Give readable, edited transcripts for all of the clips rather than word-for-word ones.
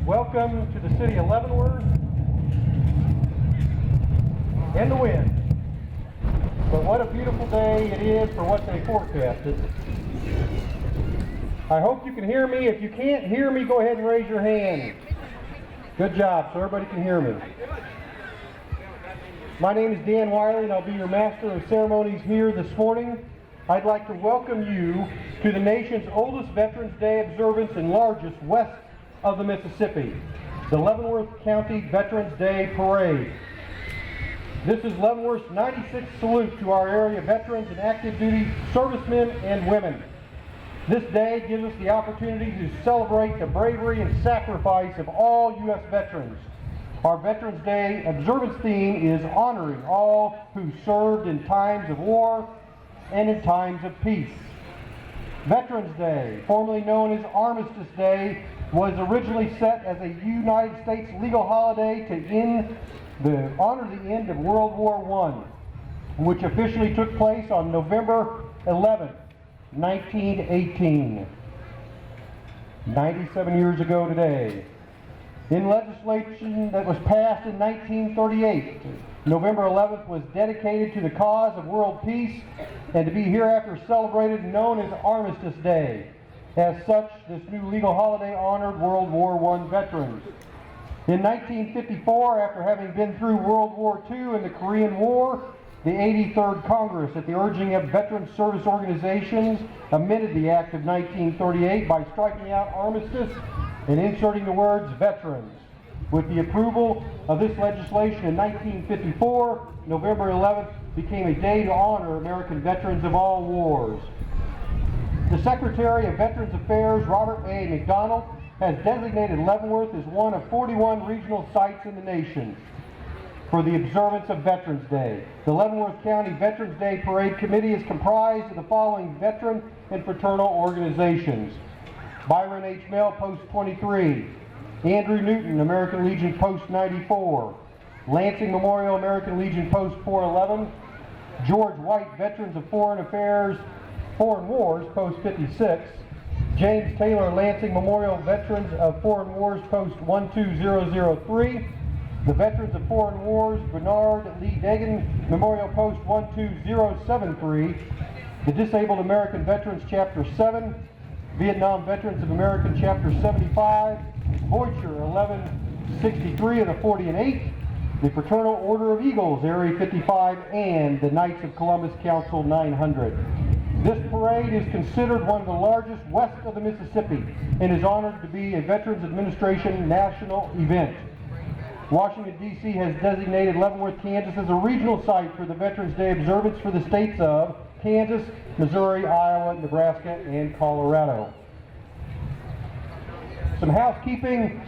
Welcome to the city of Leavenworth and the wind. But what a beautiful day it is for what they forecasted. I hope you can hear me. If you can't hear me, go ahead and raise your hand. Good job, so everybody can hear me. My name is Dan Wiley, and I'll be your master of ceremonies here this morning. I'd like to welcome you to the nation's oldest Veterans Day observance and largest west of the Mississippi, the Leavenworth County Veterans Day Parade. This is Leavenworth's 96th salute to our area veterans and active duty servicemen and women. This day gives us the opportunity to celebrate the bravery and sacrifice of all U.S. veterans. Our Veterans Day observance theme is honoring all who served in times of war and in times of peace. Veterans Day, formerly known as Armistice Day, was originally set as a United States legal holiday to honor the end of World War I, which officially took place on November 11, 1918. 97 years ago today. In legislation that was passed in 1938, November 11th was dedicated to the cause of world peace and to be hereafter celebrated and known as Armistice Day. As such, this new legal holiday honored World War I veterans. In 1954, after having been through World War II and the Korean War, the 83rd Congress, at the urging of veteran service organizations, amended the Act of 1938 by striking out armistice and inserting the words veterans. With the approval of this legislation in 1954, November 11th became a day to honor American veterans of all wars. The Secretary of Veterans Affairs, Robert A. McDonald, has designated Leavenworth as one of 41 regional sites in the nation for the observance of Veterans Day. The Leavenworth County Veterans Day Parade Committee is comprised of the following veteran and fraternal organizations: Byron H. Mell, Post 23, Andrew Newton, American Legion, Post 94, Lansing Memorial, American Legion, Post 411, George White, Veterans of Foreign Wars, Post 56, James Taylor, Lansing Memorial Veterans of Foreign Wars, Post 12003, the Veterans of Foreign Wars, Bernard Lee Dagan Memorial, Post 12073, the Disabled American Veterans, Chapter 7, Vietnam Veterans of America, Chapter 75, Voyager 1163 of the 40 and 8, the Fraternal Order of Eagles, Area 55, and the Knights of Columbus Council 900. This parade is considered one of the largest west of the Mississippi and is honored to be a Veterans Administration national event. Washington, D.C. has designated Leavenworth, Kansas as a regional site for the Veterans Day observance for the states of Kansas, Missouri, Iowa, Nebraska, and Colorado. Some housekeeping.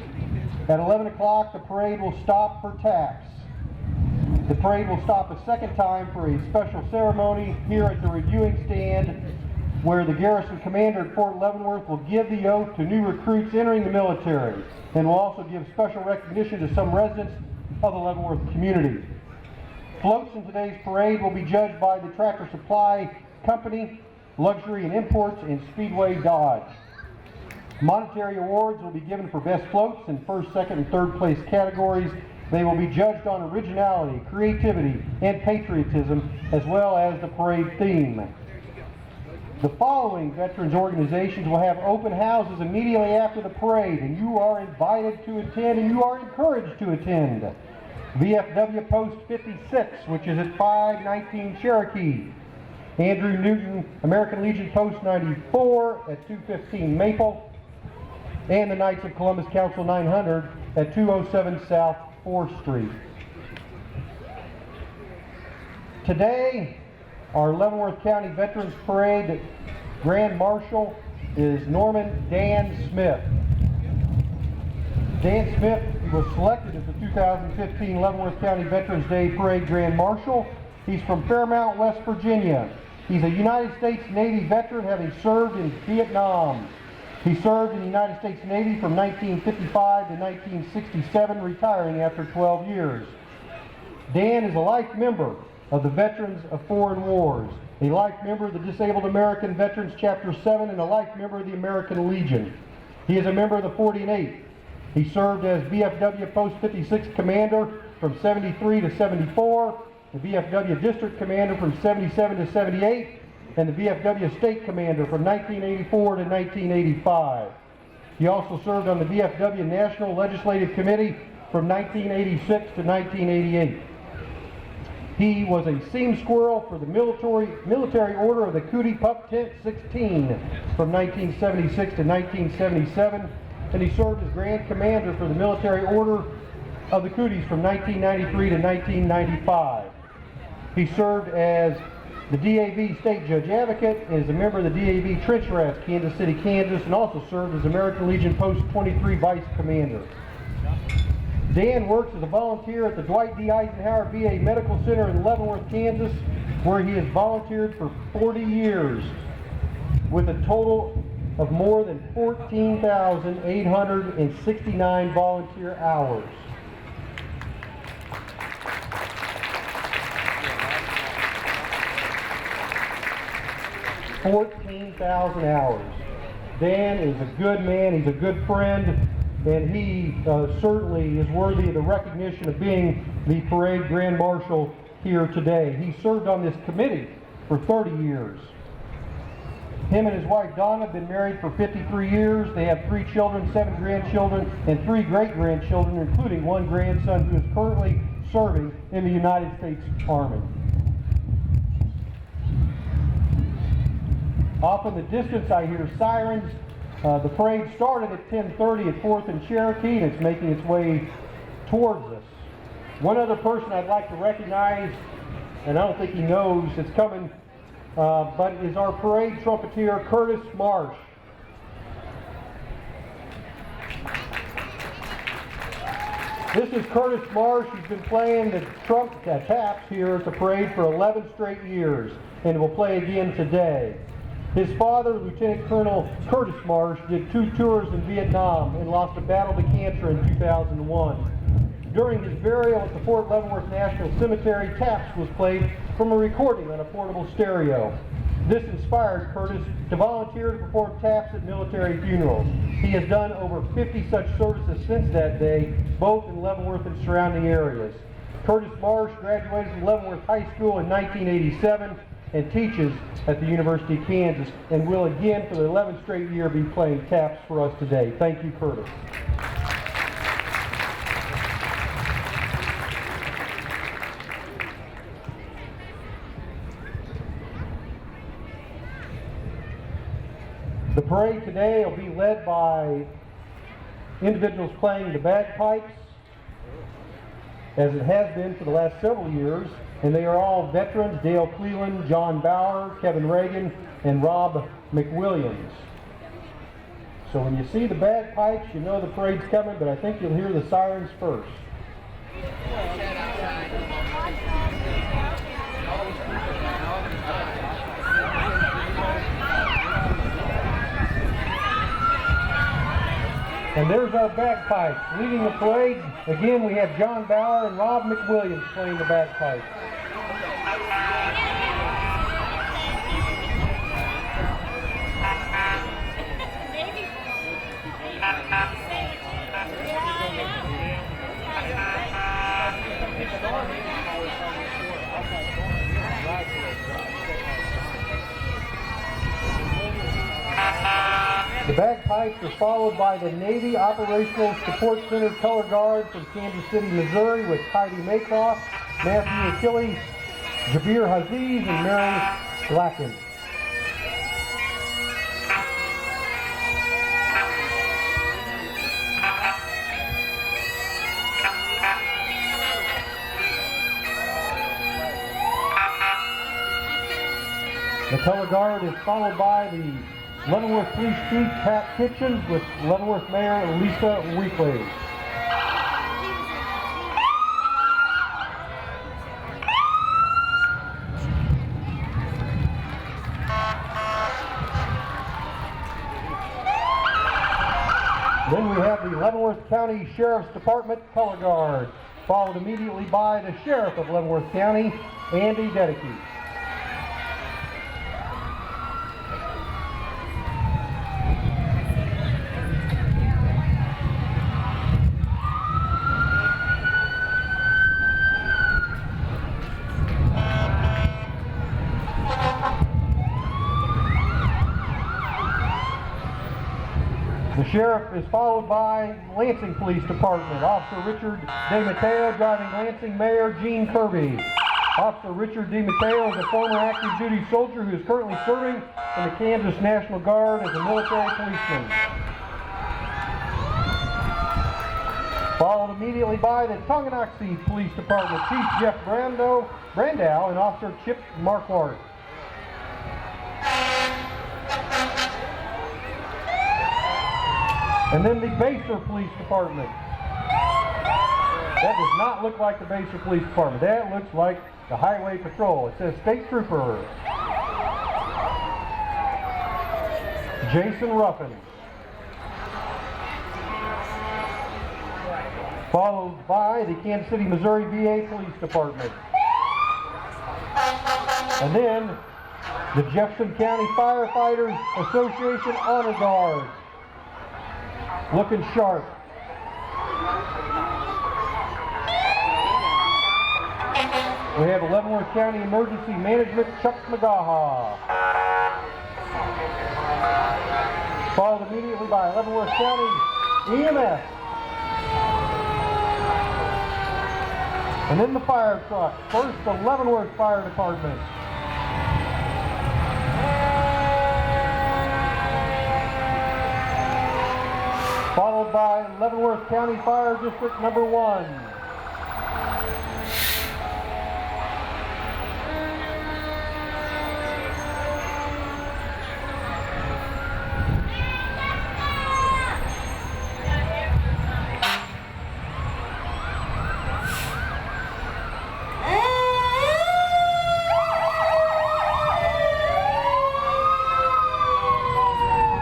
At 11 o'clock, the parade will stop for taps. The parade will stop a second time for a special ceremony here at the reviewing stand, where the garrison commander at Fort Leavenworth will give the oath to new recruits entering the military, and will also give special recognition to some residents of the Leavenworth community. Floats in today's parade will be judged by the Tractor Supply Company, Luxury and Imports, and Speedway Dodge. Monetary awards will be given for best floats in first, second, and third place categories. They will be judged on originality, creativity, and patriotism, as well as the parade theme. The following veterans organizations will have open houses immediately after the parade, and you are invited to attend and you are encouraged to attend. VFW Post 56, which is at 519 Cherokee. Andrew Newton, American Legion, Post 94 at 215 Maple. And the Knights of Columbus Council 900 at 207 South 4th Street. Today, our Leavenworth County Veterans Parade Grand Marshal is Norman Dan Smith. Dan Smith was selected as the 2015 Leavenworth County Veterans Day Parade Grand Marshal. He's from Fairmount, West Virginia. He's a United States Navy veteran, having served in Vietnam. He served in the United States Navy from 1955 to 1967, retiring after 12 years. Dan is a life member of the Veterans of Foreign Wars, a life member of the Disabled American Veterans Chapter 7, and a life member of the American Legion. He is a member of the 40 and 8, He served as VFW Post 56 Commander from 73 to 74, the VFW District Commander from 77 to 78, and the VFW State Commander from 1984 to 1985. He also served on the VFW National Legislative Committee from 1986 to 1988. He was a seam squirrel for the military Order of the Cootie Pup Tent 16 from 1976 to 1977, and he served as Grand Commander for the Military Order of the Cooties from 1993 to 1995. He served as the DAV State Judge Advocate, is a member of the DAV Trench Rats, Kansas City, Kansas, and also served as American Legion Post 23 Vice Commander. Dan works as a volunteer at the Dwight D. Eisenhower VA Medical Center in Leavenworth, Kansas, where he has volunteered for 40 years with a total of more than 14,869 volunteer hours. 14,000 hours. Dan is a good man, he's a good friend, and he certainly is worthy of the recognition of being the Parade Grand Marshal here today. He served on this committee for 30 years. Him and his wife Donna have been married for 53 years. They have 3 children, 7 grandchildren, and 3 great-grandchildren, including 1 grandson who is currently serving in the United States Army. Off in the distance, I hear sirens. The parade started at 10:30 at 4th and Cherokee, and it's making its way towards us. One other person I'd like to recognize, and I don't think he knows it's coming, but is our parade trumpeter, Curtis Marsh. This is Curtis Marsh. He's been playing the taps here at the parade for 11 straight years, and will play again today. His father, Lieutenant Colonel Curtis Marsh, did 2 tours in Vietnam and lost a battle to cancer in 2001. During his burial at the Fort Leavenworth National Cemetery, taps was played from a recording on a portable stereo. This inspired Curtis to volunteer to perform taps at military funerals. He has done over 50 such services since that day, both in Leavenworth and surrounding areas. Curtis Marsh graduated from Leavenworth High School in 1987 and teaches at the University of Kansas, and will again for the 11th straight year be playing taps for us today. Thank you, Curtis. The parade today will be led by individuals playing the bagpipes, as it has been for the last several years, and they are all veterans: Dale Cleland, John Bauer, Kevin Reagan, and Rob McWilliams. So when you see the bagpipes, you know the parade's coming, but I think you'll hear the sirens first. And there's our bagpipes leading the parade. Again, we have John Bauer and Rob McWilliams playing the bagpipes. The bagpipes are followed by the Navy Operational Support Center Color Guard from Kansas City, Missouri, with Heidi Maycroft, Matthew Achilles, Jabir Haziz, and Mary Blacken. The Color Guard is followed by the Leavenworth Police Chief Pat Kitchens with Leavenworth Mayor Lisa Weekley. Then we have the Leavenworth County Sheriff's Department Color Guard, followed immediately by the Sheriff of Leavenworth County, Andy Dedeke. Sheriff is followed by Lansing Police Department. Officer Richard DeMatteo driving Lansing Mayor Gene Kirby. Officer Richard DeMatteo is a former active duty soldier who is currently serving in the Kansas National Guard as a military policeman. Followed immediately by the Tonganoxie Police Department, Chief Jeff Brandow and Officer Chip Marquardt. And then the Basser Police Department. That does not look like the Basser Police Department. That looks like the Highway Patrol. It says State Trooper Jason Ruffin. Followed by the Kansas City, Missouri VA Police Department. And then the Jefferson County Firefighters Association Honor Guard. Looking sharp. We have Leavenworth County Emergency Management, Chuck McGaha. Followed immediately by Leavenworth County EMS. And then the fire truck. First, the Leavenworth Fire Department. Followed by Leavenworth County Fire District number 1.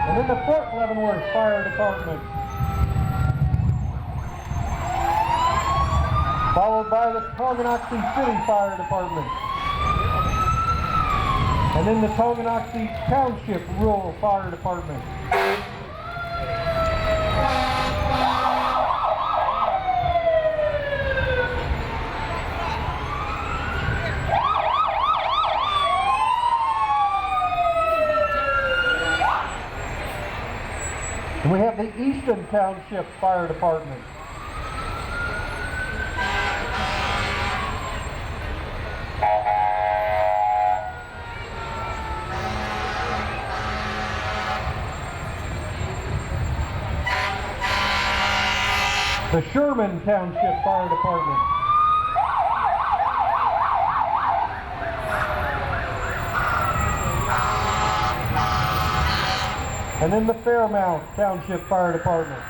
And then the Fort Leavenworth Fire Department. Followed by the Tonganoxie City Fire Department. And then the Tonganoxie Township Rural Fire Department. And we have the Easton Township Fire Department. The Sherman Township Fire Department. And then the Fairmount Township Fire Department.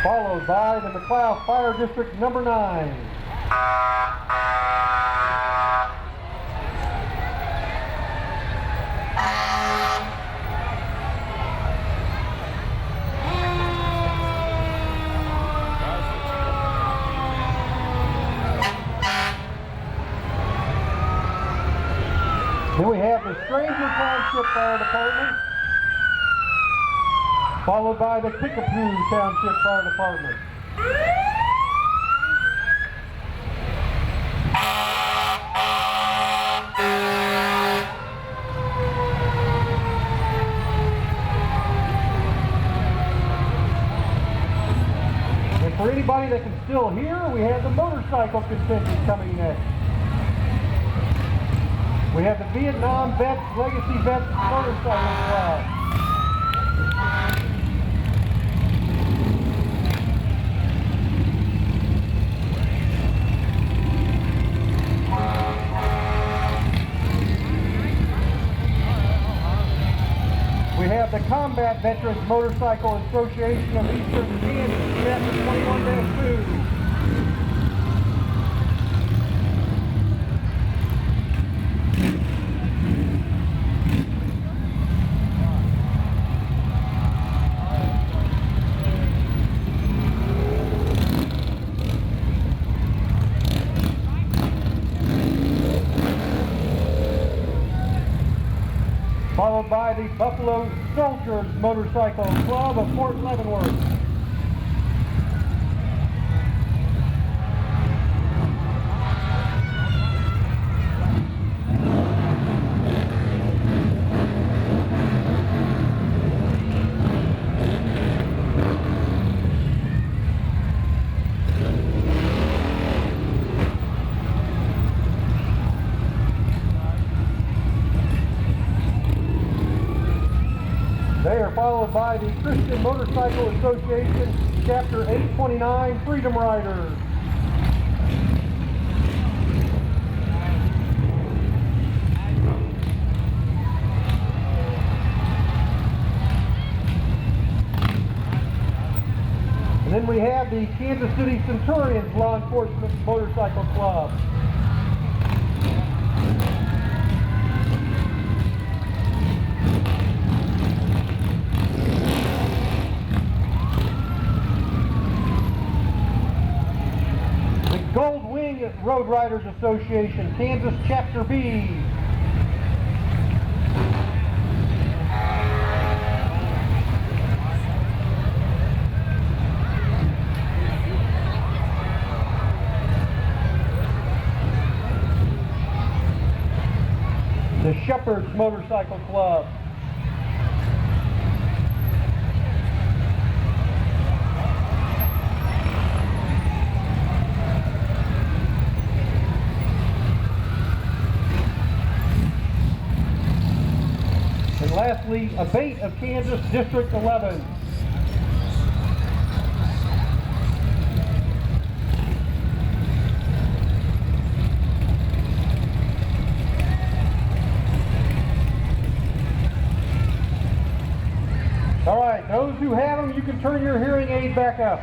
Followed by the McLeod Fire District number 9. Then we have the Stranger Township Fire Department, followed by the Kickapoo Township Fire Department. And for anybody that can still hear, we have the motorcycle contingent coming next. We have the Vietnam Vets, Legacy Vets Motorcycle Squad. We have the Combat Veterans Motorcycle Association of Eastern Kansas, Chapter 21-2. Followed by the Buffalo Soldiers Motorcycle Club of Fort Leavenworth. followed by the Christian Motorcycle Association, Chapter 829, Freedom Riders. And then we have the Kansas City Centurions Law Enforcement Motorcycle Club. Gold Wing Road Riders Association, Kansas Chapter B. The Shepherds Motorcycle Club. And lastly, Abate of Kansas, District 11. All right, those who have them, you can turn your hearing aid back up.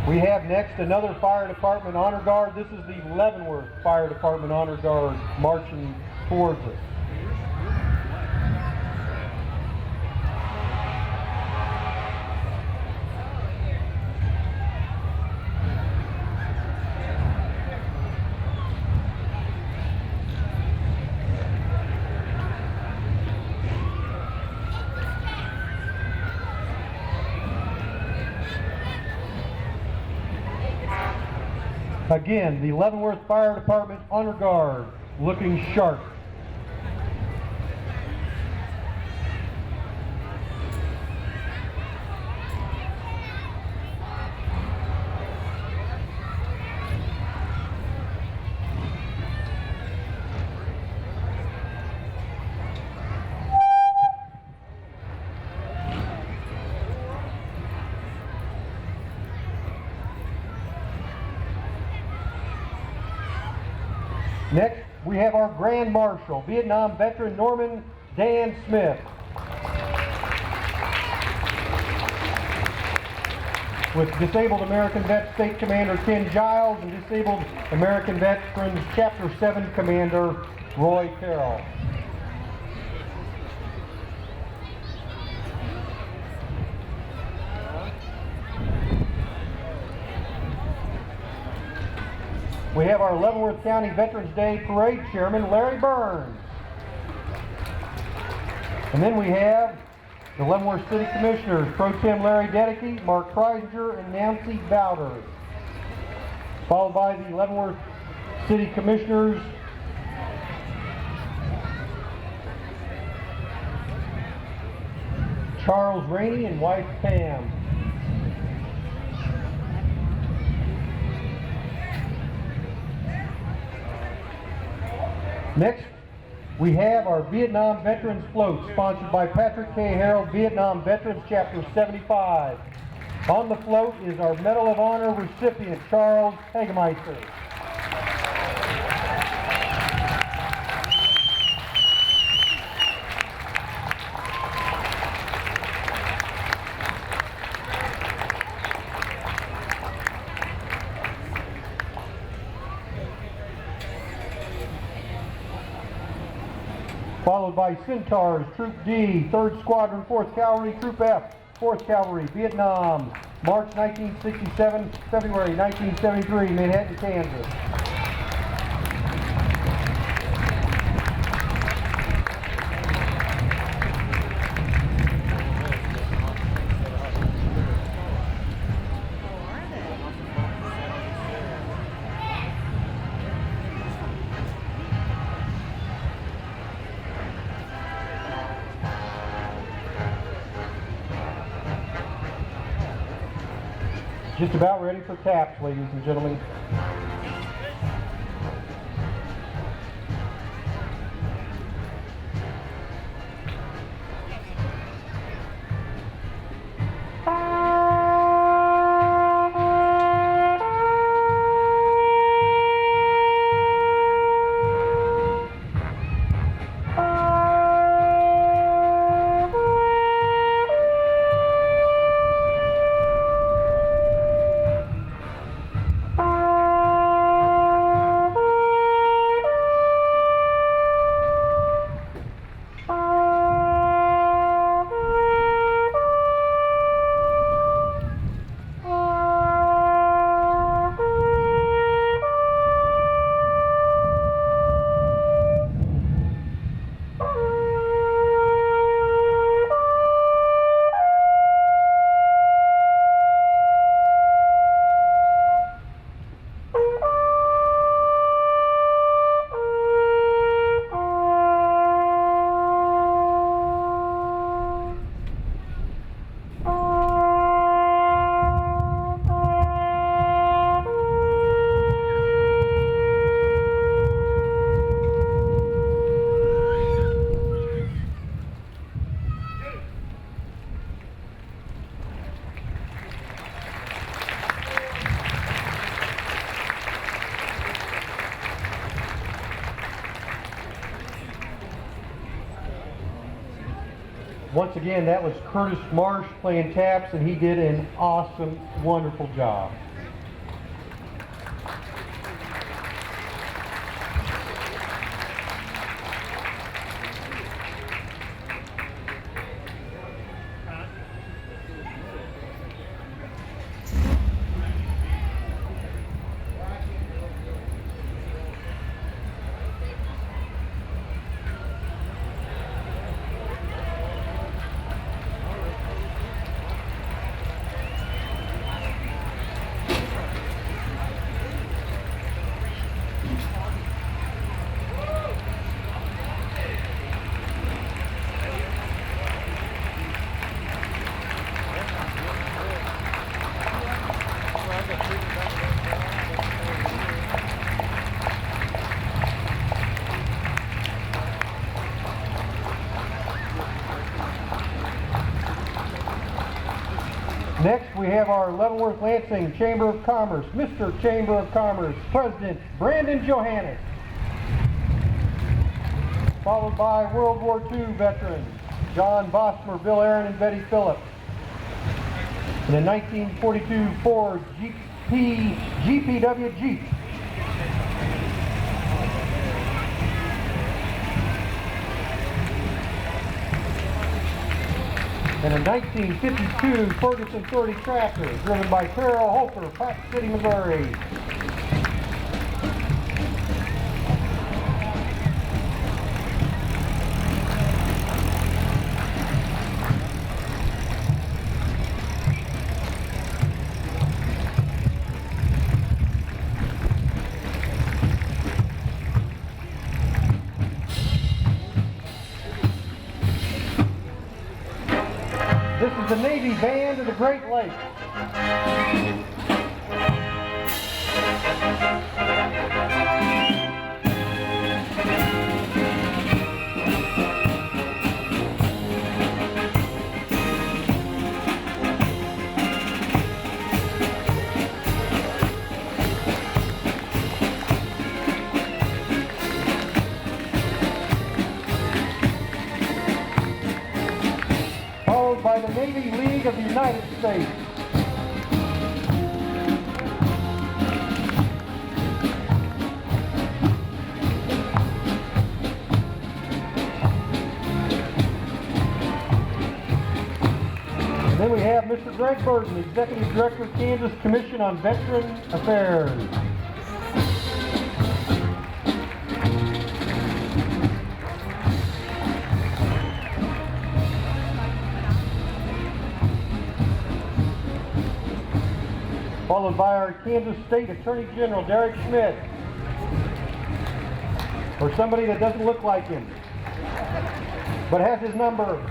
We have next another Fire Department Honor Guard. This is the Leavenworth Fire Department Honor Guard marching towards us. Again, the Leavenworth Fire Department Honor Guard, looking sharp. Next, we have our Grand Marshal, Vietnam veteran Norman Dan Smith. With Disabled American Vets State Commander Ken Giles and Disabled American Veterans Chapter 7 Commander Roy Carroll. We have our Leavenworth County Veterans Day Parade Chairman, Larry Burns. And then we have the Leavenworth City Commissioners, Pro Tem Larry Dedeke, Mark Kreisinger, and Nancy Bowder. Followed by the Leavenworth City Commissioners, Charles Rainey and wife Pam. Next, we have our Vietnam Veterans Float, sponsored by Patrick K. Harold, Vietnam Veterans Chapter 75. On the float is our Medal of Honor recipient, Charles Hagemeister. Followed by Centaurs, Troop D, 3rd Squadron, 4th Cavalry, Troop F, 4th Cavalry, Vietnam, March 1967, February 1973, Manhattan, Kansas. Just about ready for taps, ladies and gentlemen. Once again, that was Curtis Marsh playing taps, and he did an awesome, wonderful job. Next, we have our Leavenworth Lansing Chamber of Commerce, Mr. Chamber of Commerce, President Brandon Johannes. Followed by World War II veterans, John Bosmer, Bill Aaron, and Betty Phillips. And a 1942 Ford GPW Jeep. And a 1952 Ferguson 30 tractor driven by Carol Holker, Park City, Missouri. This is the Navy Band of the Great Lakes. By the Navy League of the United States. And then we have Mr. Greg Burton, Executive Director, Kansas Commission on Veteran Affairs. Followed by our Kansas State Attorney General, Derek Schmidt. Or somebody that doesn't look like him, but has his number.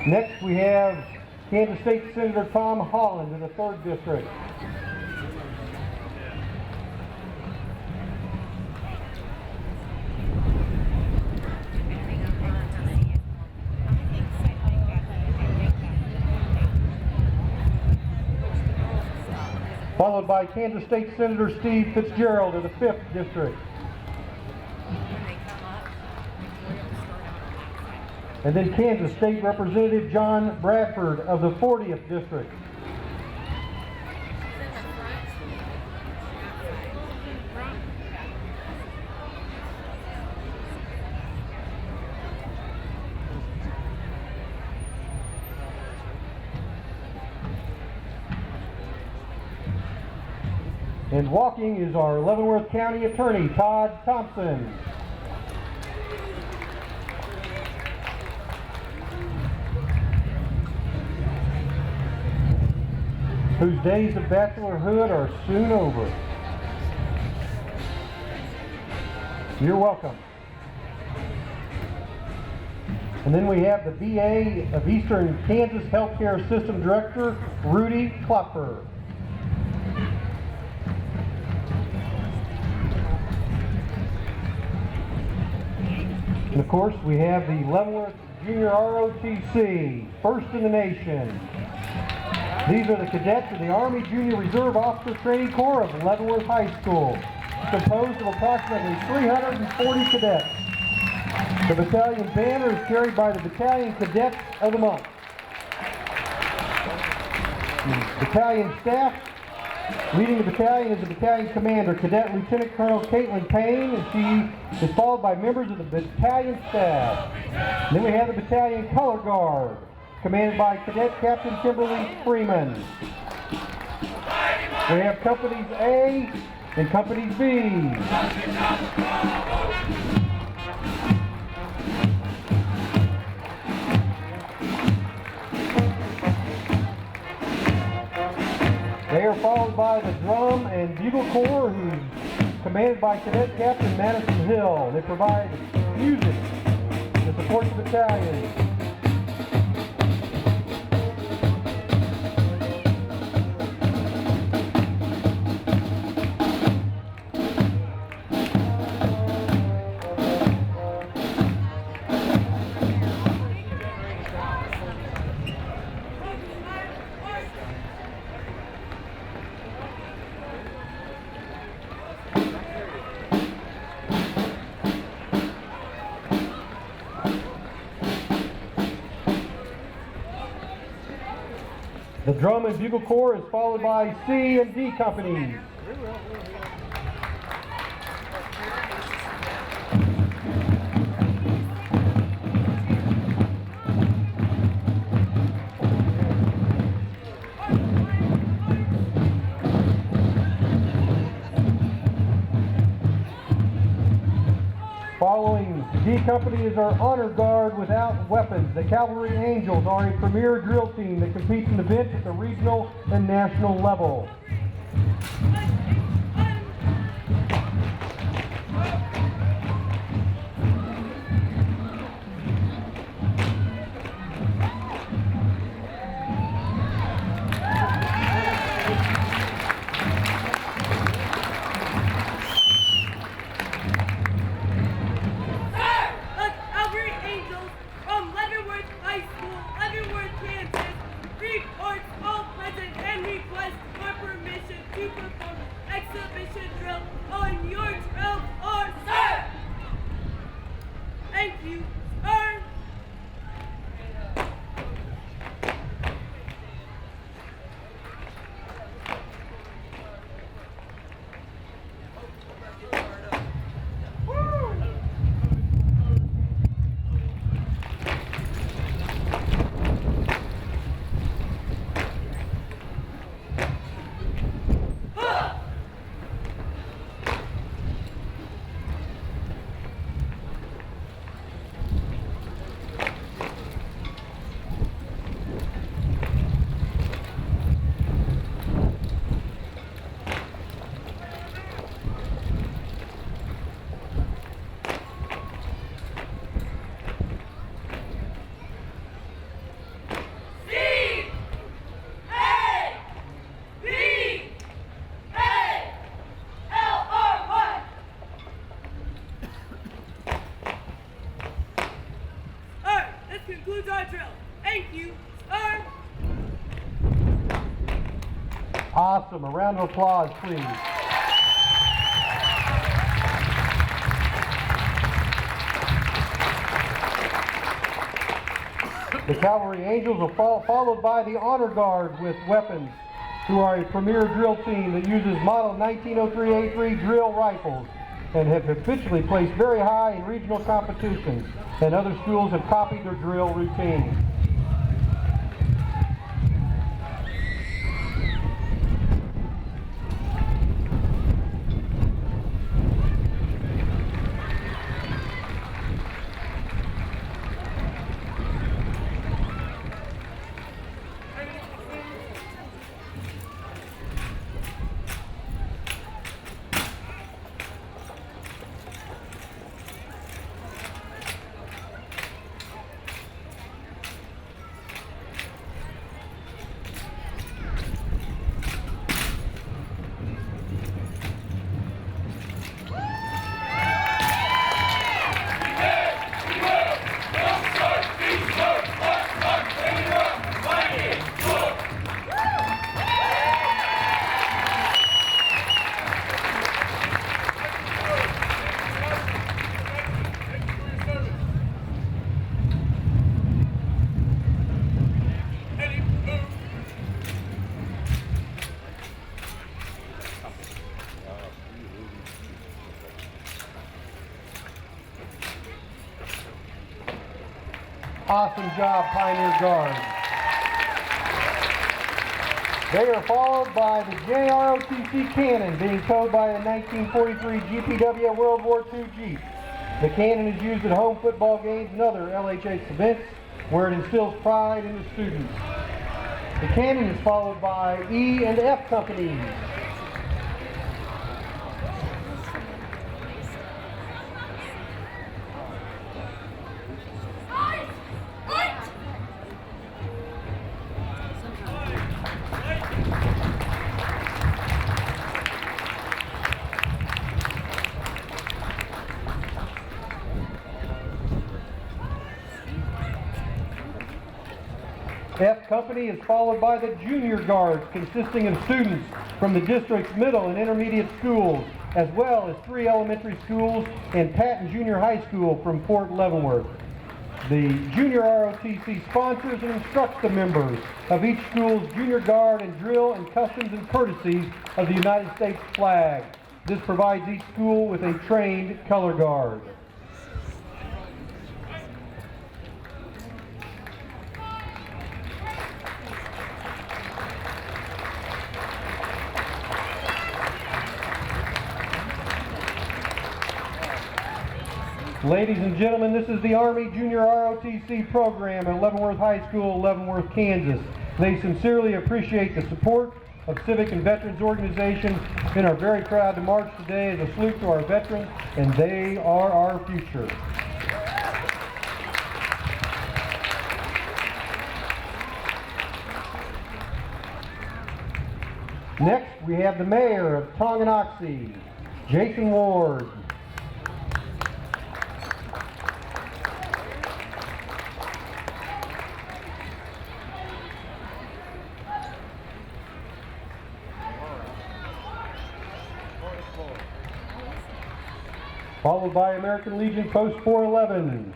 Next we have Kansas State Senator Tom Holland in the 3rd District. Followed by Kansas State Senator Steve Fitzgerald of the 5th District. And then Kansas State Representative John Bradford of the 40th District. And walking is our Leavenworth County Attorney, Todd Thompson. Whose days of bachelorhood are soon over. You're welcome. And then we have the VA of Eastern Kansas Healthcare System Director, Rudy Klopfer. And of course, we have the Leavenworth Junior ROTC, first in the nation. These are the cadets of the Army Junior Reserve Officer Training Corps of Leavenworth High School, composed of approximately 340 cadets. The battalion banner is carried by the Battalion Cadets of the Month. The battalion staff, leading the battalion is the battalion commander, Cadet Lieutenant Colonel Caitlin Payne, and she is followed by members of the battalion staff. And then we have the battalion color guard, commanded by Cadet Captain Kimberly Freeman. We have companies A and companies B. They are followed by the Drum and Bugle Corps, who's commanded by Cadet Captain Madison Hill. They provide music to support the battalion. The Drum and Bugle Corps is followed by C and D companies. Following D Company is our Honor Guard without weapons. The Cavalry Angels are a premier drill team that competes in events at the regional and national level. concludes our drill. Thank you. Start. Awesome. A round of applause, please. The Cavalry Angels are followed by the Honor Guard with weapons, who are a premier drill team that uses model 1903A3 drill rifles and have habitually placed very high in regional competitions, and other schools have copied their drill routine. Awesome job, Pioneer Guard. They are followed by the JROTC cannon being towed by a 1943 GPW World War II Jeep. The cannon is used at home football games and other LHS events where it instills pride in the students. The cannon is followed by E and F companies. F Company is followed by the Junior Guards, consisting of students from the district's middle and intermediate schools, as well as 3 elementary schools and Patton Junior High School from Fort Leavenworth. The Junior ROTC sponsors and instructs the members of each school's Junior Guard and drill and customs and courtesies of the United States flag. This provides each school with a trained color guard. Ladies and gentlemen, this is the Army Junior ROTC program at Leavenworth High School, Leavenworth, Kansas. They sincerely appreciate the support of civic and veterans organizations and are very proud to march today as a salute to our veterans, and they are our future. Next, we have the Mayor of Tonganoxie, Jason Ward. Followed by American Legion Post 411.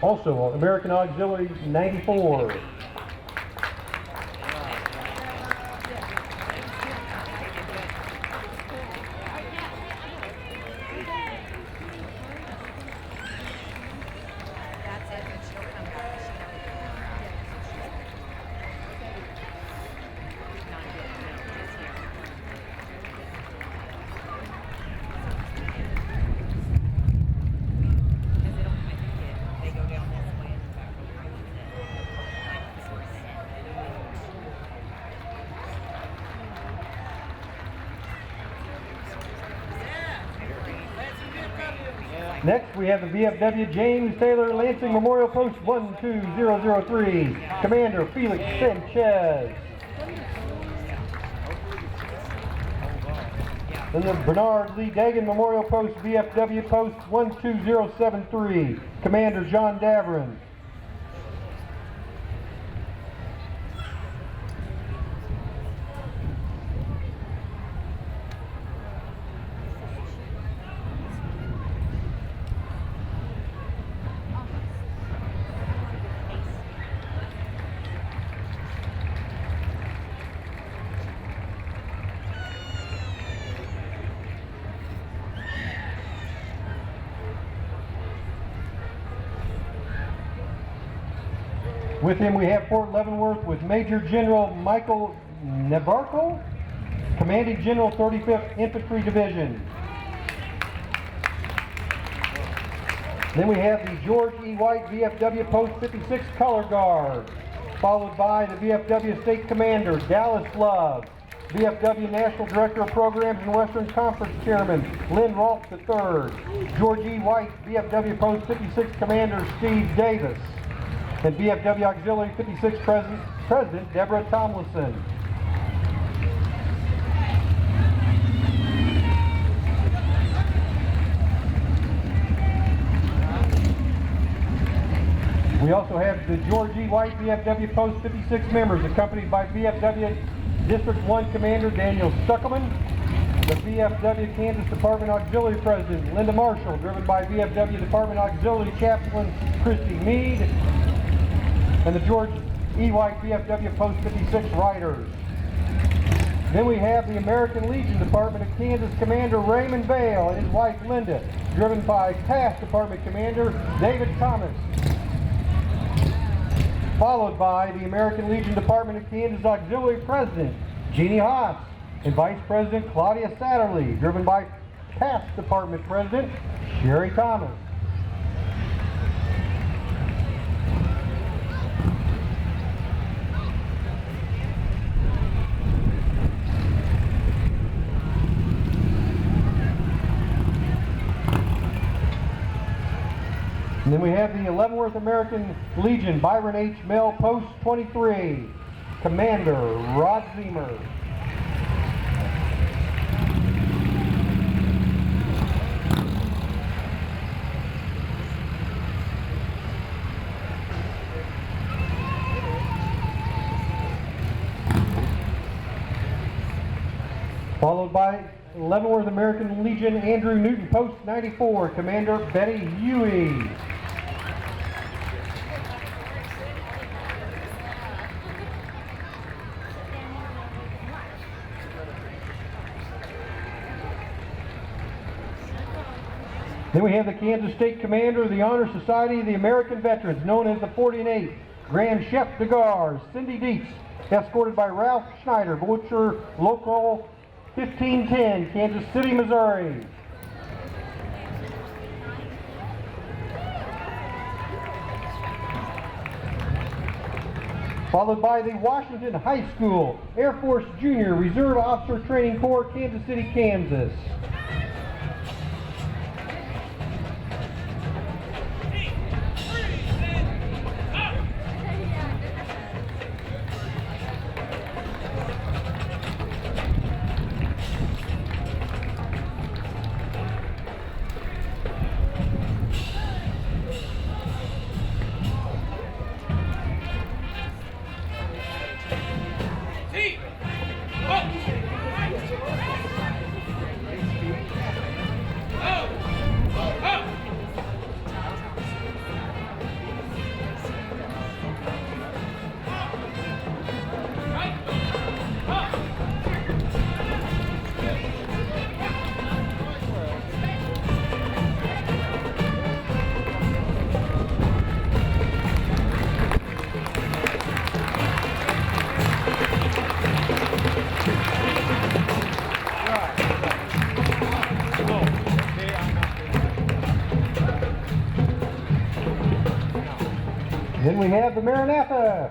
Also, American Auxiliary 94. Next, we have the VFW James Taylor Lansing Memorial Post 12003, Commander Felix Sanchez. Then the Bernard Lee Dagan Memorial Post VFW Post 12073, Commander John Davern. With him we have Fort Leavenworth with Major General Michael Nebarko, Commanding General 35th Infantry Division. Then we have the George E. White VFW Post 56 Color Guard, followed by the VFW State Commander Dallas Love, VFW National Director of Programs and Western Conference Chairman Lynn Rolfe III, George E. White VFW Post 56 Commander Steve Davis, and VFW Auxiliary 56 President Deborah Tomlinson. We also have the George E. White VFW Post 56 members, accompanied by VFW District 1 Commander Daniel Stuckelman, the VFW Kansas Department Auxiliary President Linda Marshall, driven by VFW Department Auxiliary Chaplain Christy Meade, and the George E. White VFW Post 56 Riders. Then we have the American Legion Department of Kansas Commander Raymond Vale and his wife Linda, driven by past Department Commander David Thomas. Followed by the American Legion Department of Kansas Auxiliary President Jeannie Haas and Vice President Claudia Satterley, driven by past Department President Sherry Thomas. And then we have the Leavenworth American Legion Byron H. Mel Post 23, Commander Rod Zemer. Followed by Leavenworth American Legion Andrew Newton Post 94, Commander Betty Huey. Then we have the Kansas State Commander of the Honor Society of the American Veterans, known as the 48, Grand Chef de Gare, Cindy Dietz, escorted by Ralph Schneider, Butcher Local 1510, Kansas City, Missouri. Followed by the Washington High School Air Force Junior Reserve Officer Training Corps, Kansas City, Kansas. Then we have the Maranatha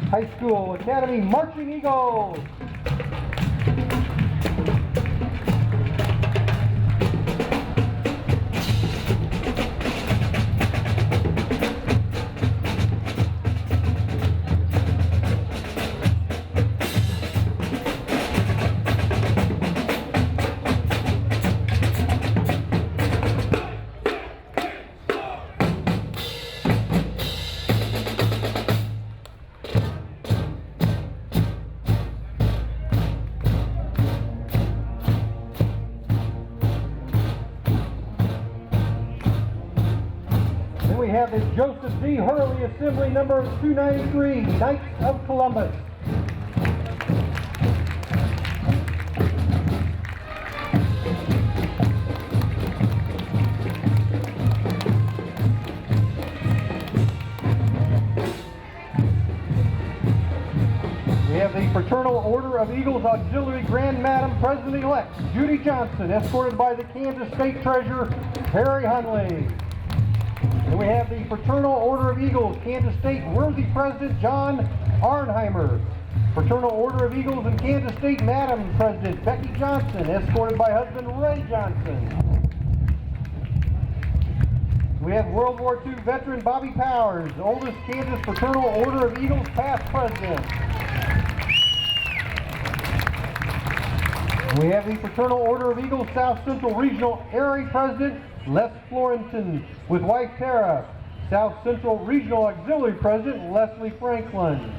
High School Academy Marching Eagles. have the Joseph D. Hurley Assembly number 293, Knights of Columbus. We have the Fraternal Order of Eagles Auxiliary Grand Madam President-elect Judy Johnson, escorted by the Kansas State Treasurer Harry Hunley. And we have the Fraternal Order of Eagles Kansas State Worthy President John Arnheimer. Fraternal Order of Eagles and Kansas State Madam President Becky Johnson, escorted by husband Ray Johnson. We have World War II veteran Bobby Powers, oldest Kansas Fraternal Order of Eagles past president. We have the Fraternal Order of Eagles South Central Regional Area President Les Florenton with wife Tara. South Central Regional Auxiliary President Leslie Franklin.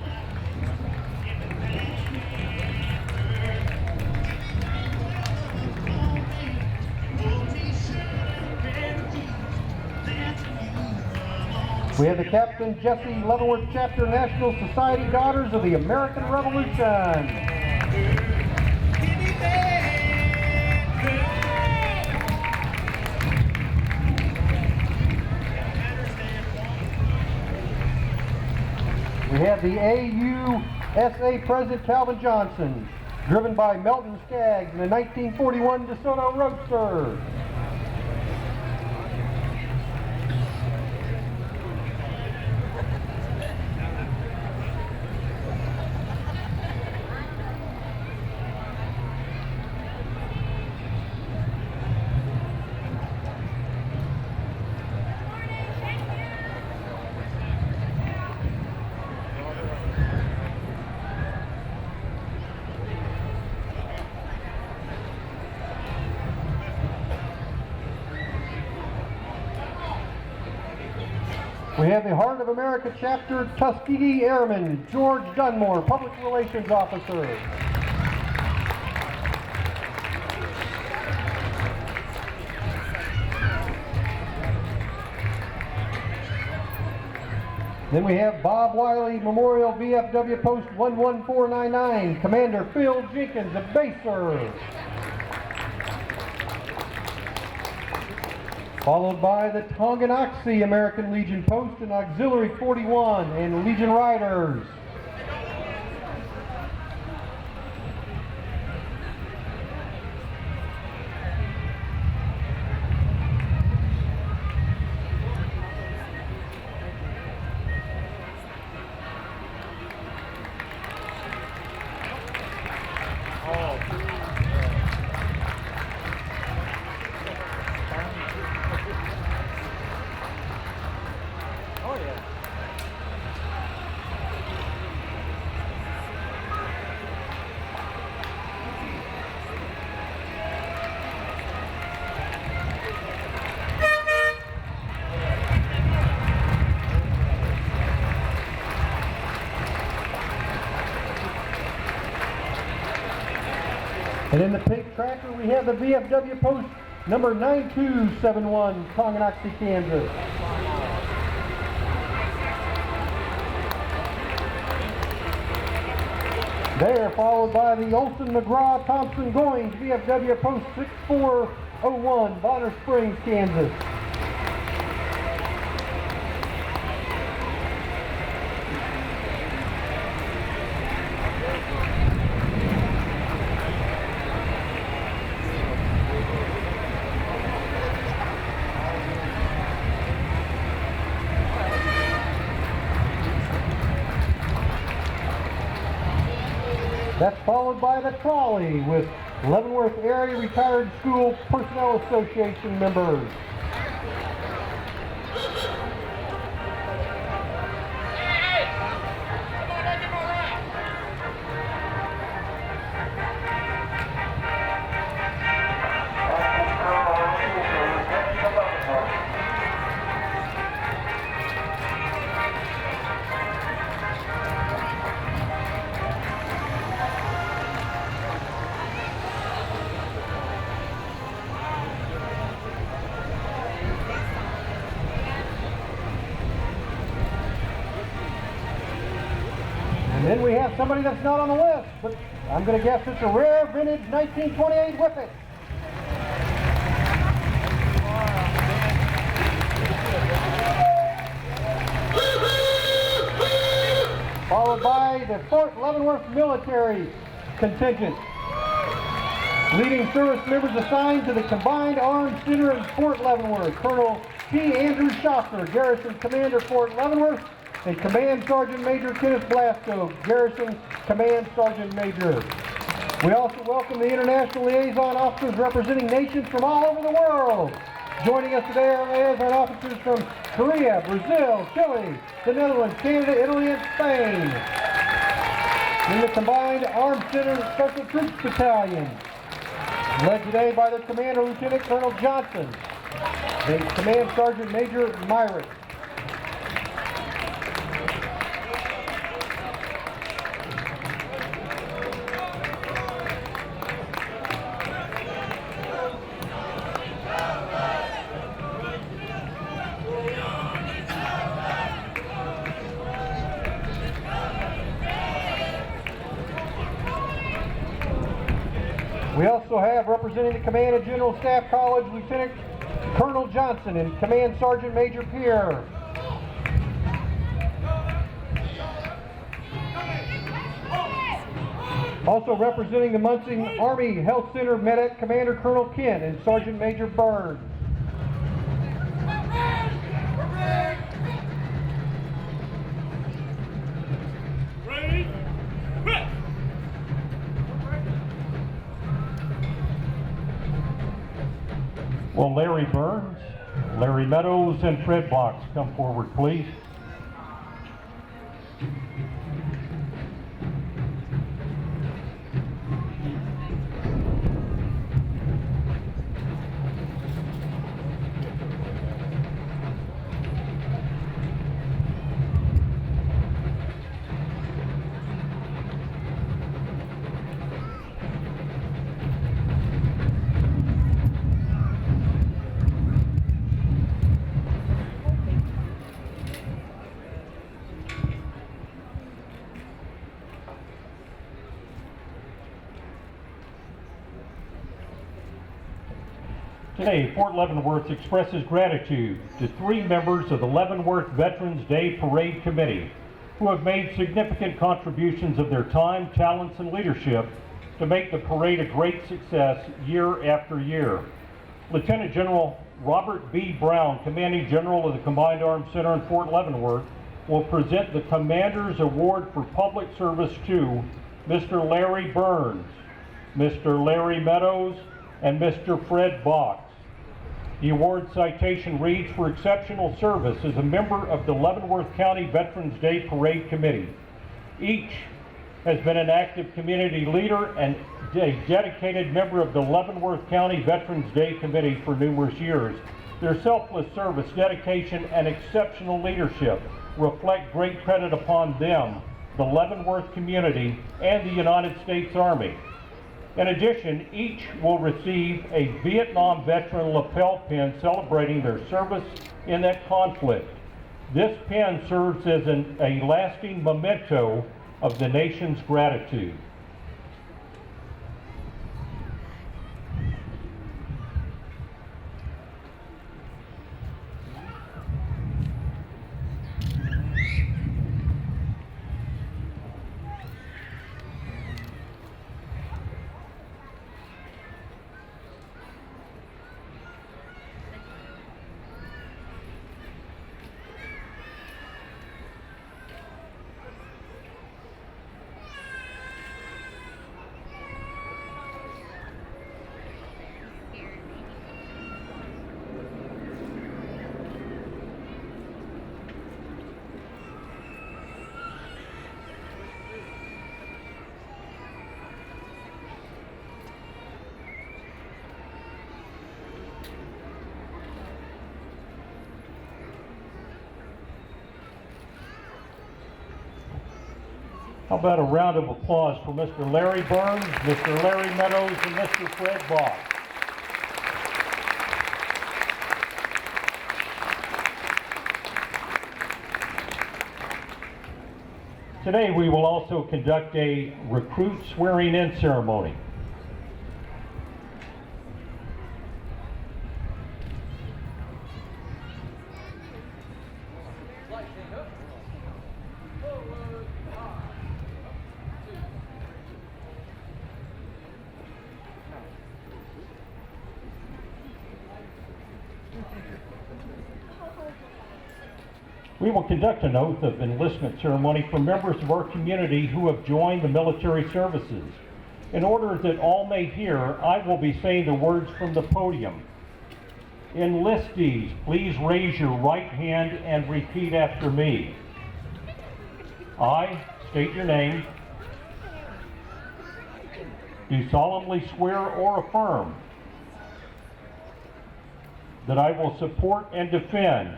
We have the Captain Jesse Leavenworth Chapter National Society Daughters of the American Revolution. We have the AUSA President Calvin Johnson, driven by Melton Skaggs in a 1941 DeSoto Roadster. We have the Heart of America Chapter Tuskegee Airman George Dunmore, Public Relations Officer. Then we have Bob Wiley Memorial VFW Post 11499, Commander Phil Jenkins, a baser. Followed by the Tonganoxie American Legion Post and Auxiliary 41 and Legion Riders. And in the pink tracker, we have the VFW Post number 9271, Tonganoxie, Kansas. There, followed by the Olson McGraw Thompson Goings, VFW Post 6401, Bonner Springs, Kansas. That's followed by the trolley with Leavenworth Area Retired School Personnel Association members. And then we have somebody that's not on the list, but I'm going to guess it's a rare vintage 1928 Whippet. Followed by the Fort Leavenworth military contingent. Leading service members assigned to the Combined Arms Center in Fort Leavenworth, Colonel P. Andrew Schaffner, Garrison Commander, Fort Leavenworth, and Command Sergeant Major Kenneth Blasco, Garrison Command Sergeant Major. We also welcome the international liaison officers representing nations from all over the world. Joining us today are liaison officers from Korea, Brazil, Chile, the Netherlands, Canada, Italy, and Spain. In the Combined Arms Center Special Troops Battalion, led today by their Commander Lieutenant Colonel Johnson, and Command Sergeant Major Myrick. We also have, representing the Command and General Staff College, Lieutenant Colonel Johnson and Command Sergeant Major Pierre. Also representing the Muncie Army Health Center Medic, Commander Colonel Kent and Sergeant Major Burns. Will Larry Burns, Larry Meadows, and Fred Box come forward, please? Today, Fort Leavenworth expresses gratitude to 3 members of the Leavenworth Veterans Day Parade Committee who have made significant contributions of their time, talents, and leadership to make the parade a great success year after year. Lieutenant General Robert B. Brown, Commanding General of the Combined Arms Center in Fort Leavenworth, will present the Commander's Award for Public Service to Mr. Larry Burns, Mr. Larry Meadows, and Mr. Fred Box. The award citation reads, for exceptional service as a member of the Leavenworth County Veterans Day Parade Committee. Each has been an active community leader and a dedicated member of the Leavenworth County Veterans Day Committee for numerous years. Their selfless service, dedication, and exceptional leadership reflect great credit upon them, the Leavenworth community, and the United States Army. In addition, each will receive a Vietnam veteran lapel pin celebrating their service in that conflict. This pin serves as a lasting memento of the nation's gratitude. How about a round of applause for Mr. Larry Burns, Mr. Larry Meadows, and Mr. Fred Box. Today we will also conduct a recruit swearing-in ceremony. We will conduct an oath of enlistment ceremony for members of our community who have joined the military services. In order that all may hear, I will be saying the words from the podium. Enlistees, please raise your right hand and repeat after me. I state your name. Do solemnly swear or affirm that I will support and defend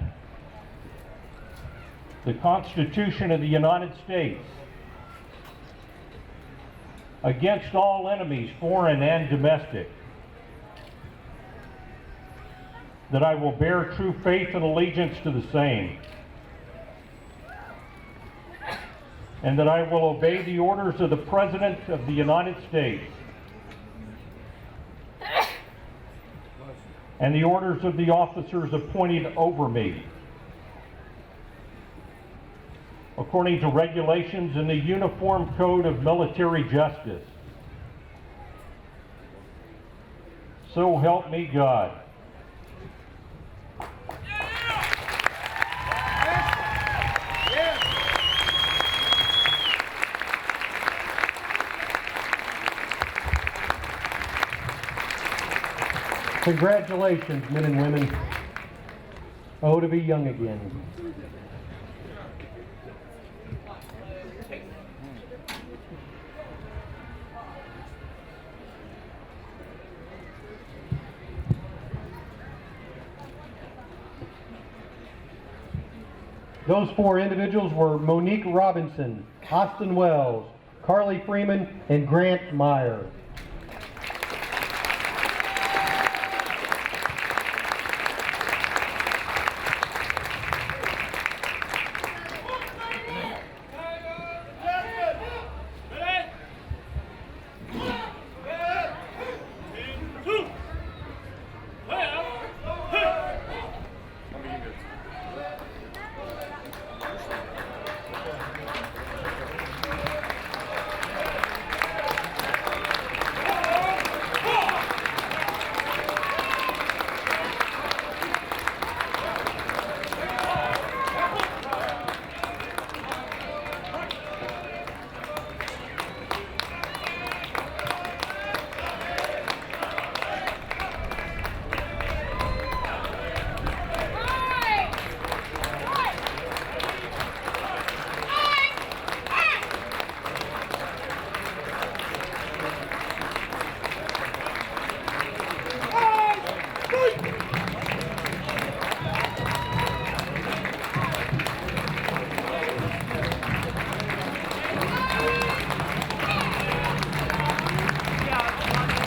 the Constitution of the United States against all enemies, foreign and domestic, that I will bear true faith and allegiance to the same, and that I will obey the orders of the President of the United States and the orders of the officers appointed over me, according to regulations in the Uniform Code of Military Justice. So help me God. Congratulations, men and women. Oh, to be young again. Those four individuals were Monique Robinson, Austin Wells, Carly Freeman, and Grant Meyer.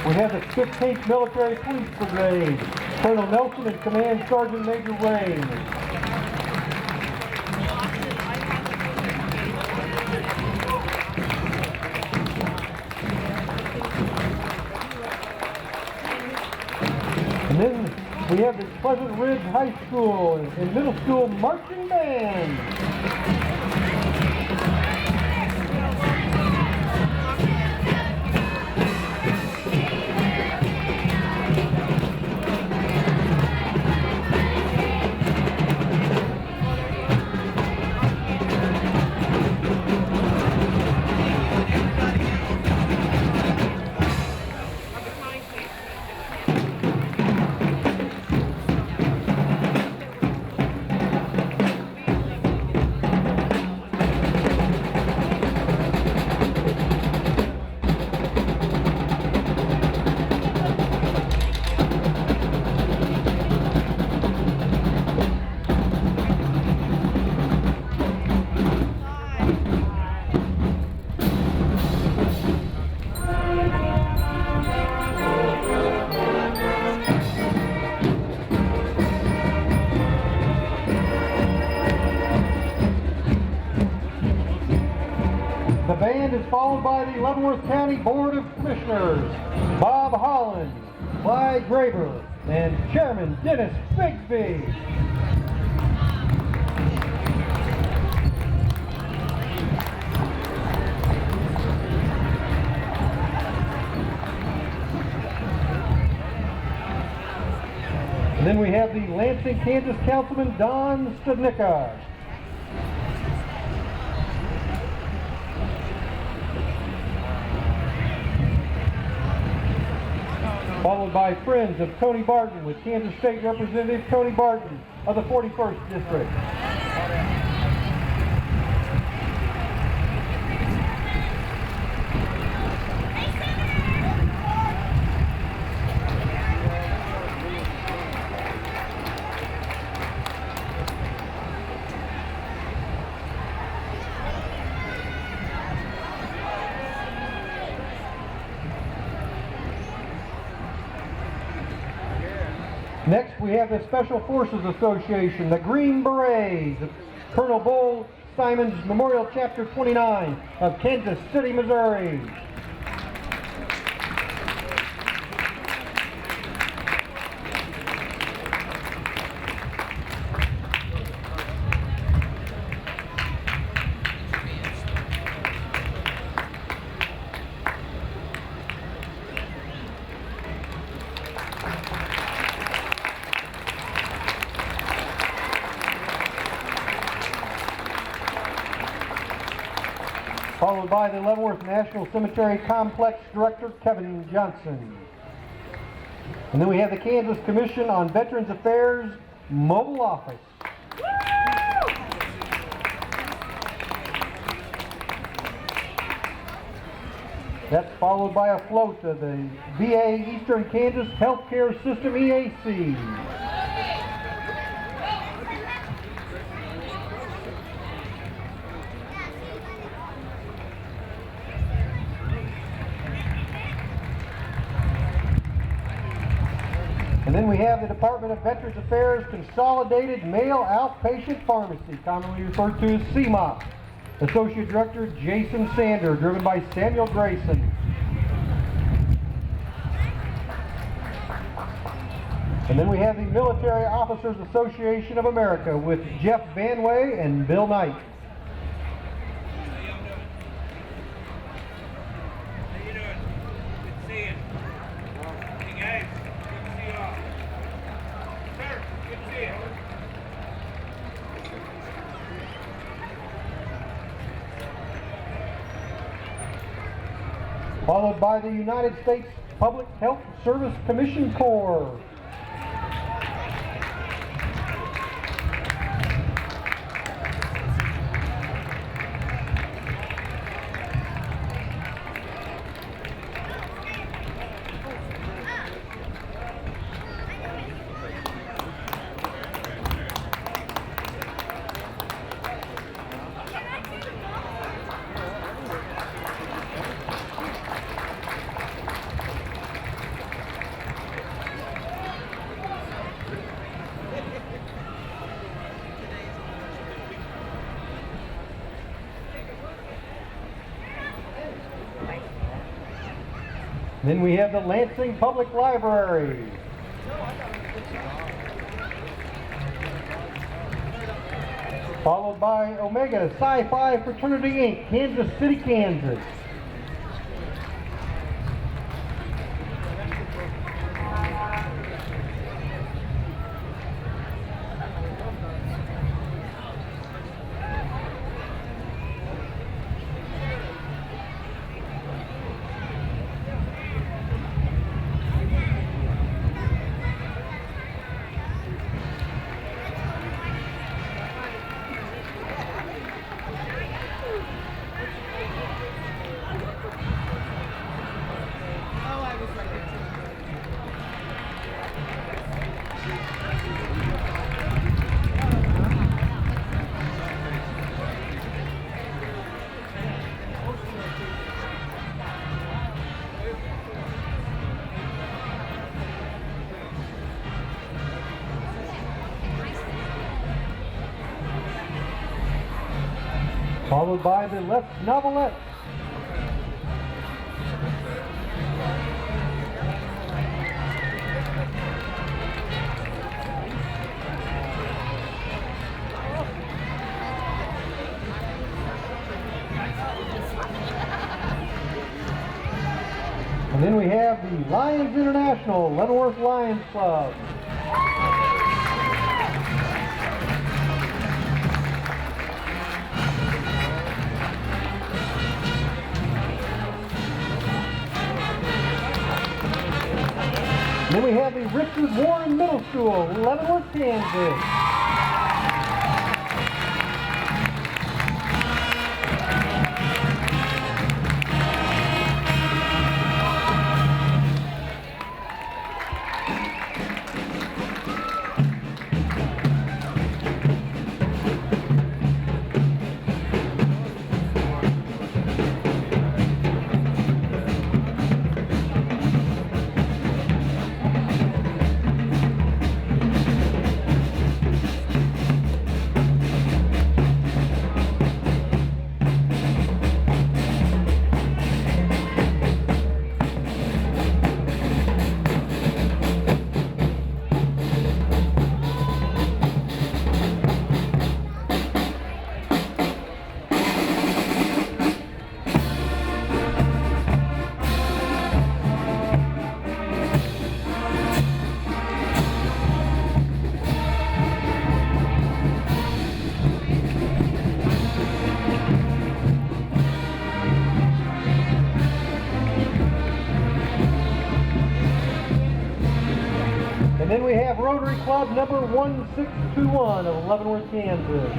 We have the 15th Military Police Brigade, Colonel Nelson and Command Sergeant Major Wayne. And then we have the Pleasant Ridge High School and Middle School Marching Band. The band is followed by the Leavenworth County Board of Commissioners, Bob Holland, Clyde Graber, and Chairman Dennis Bigsby. And then we have the Lansing, Kansas Councilman Don Studnicka. Followed by Friends of Tony Barton with Kansas State Representative Tony Barton of the 41st District. Next, we have the Special Forces Association, the Green Berets, of Colonel Bull Simons Memorial Chapter 29 of Kansas City, Missouri. Followed by the Leavenworth National Cemetery Complex Director, Kevin Johnson. And then we have the Kansas Commission on Veterans Affairs Mobile Office. That's followed by a float of the VA Eastern Kansas Healthcare System EAC. And then we have the Department of Veterans Affairs Consolidated Male Outpatient Pharmacy, commonly referred to as CMOP. Associate Director Jason Sander, driven by Samuel Grayson. And then we have the Military Officers Association of America with Jeff Banway and Bill Knight. How you doing? Good to see you. Hey guys, good to see you all. Sir, good to see you. Followed by the United States Public Health Service Commission Corps. Then we have the Lansing Public Library. Followed by Omega Sci-Fi Fraternity Inc., Kansas City, Kansas. Followed by the Left Novelette And then we have the Lions International, Leavenworth Lions Club. Then we have the Richard Warren Middle School, Leavenworth, Kansas. And then we have Rotary Club number 1621 of Leavenworth, Kansas.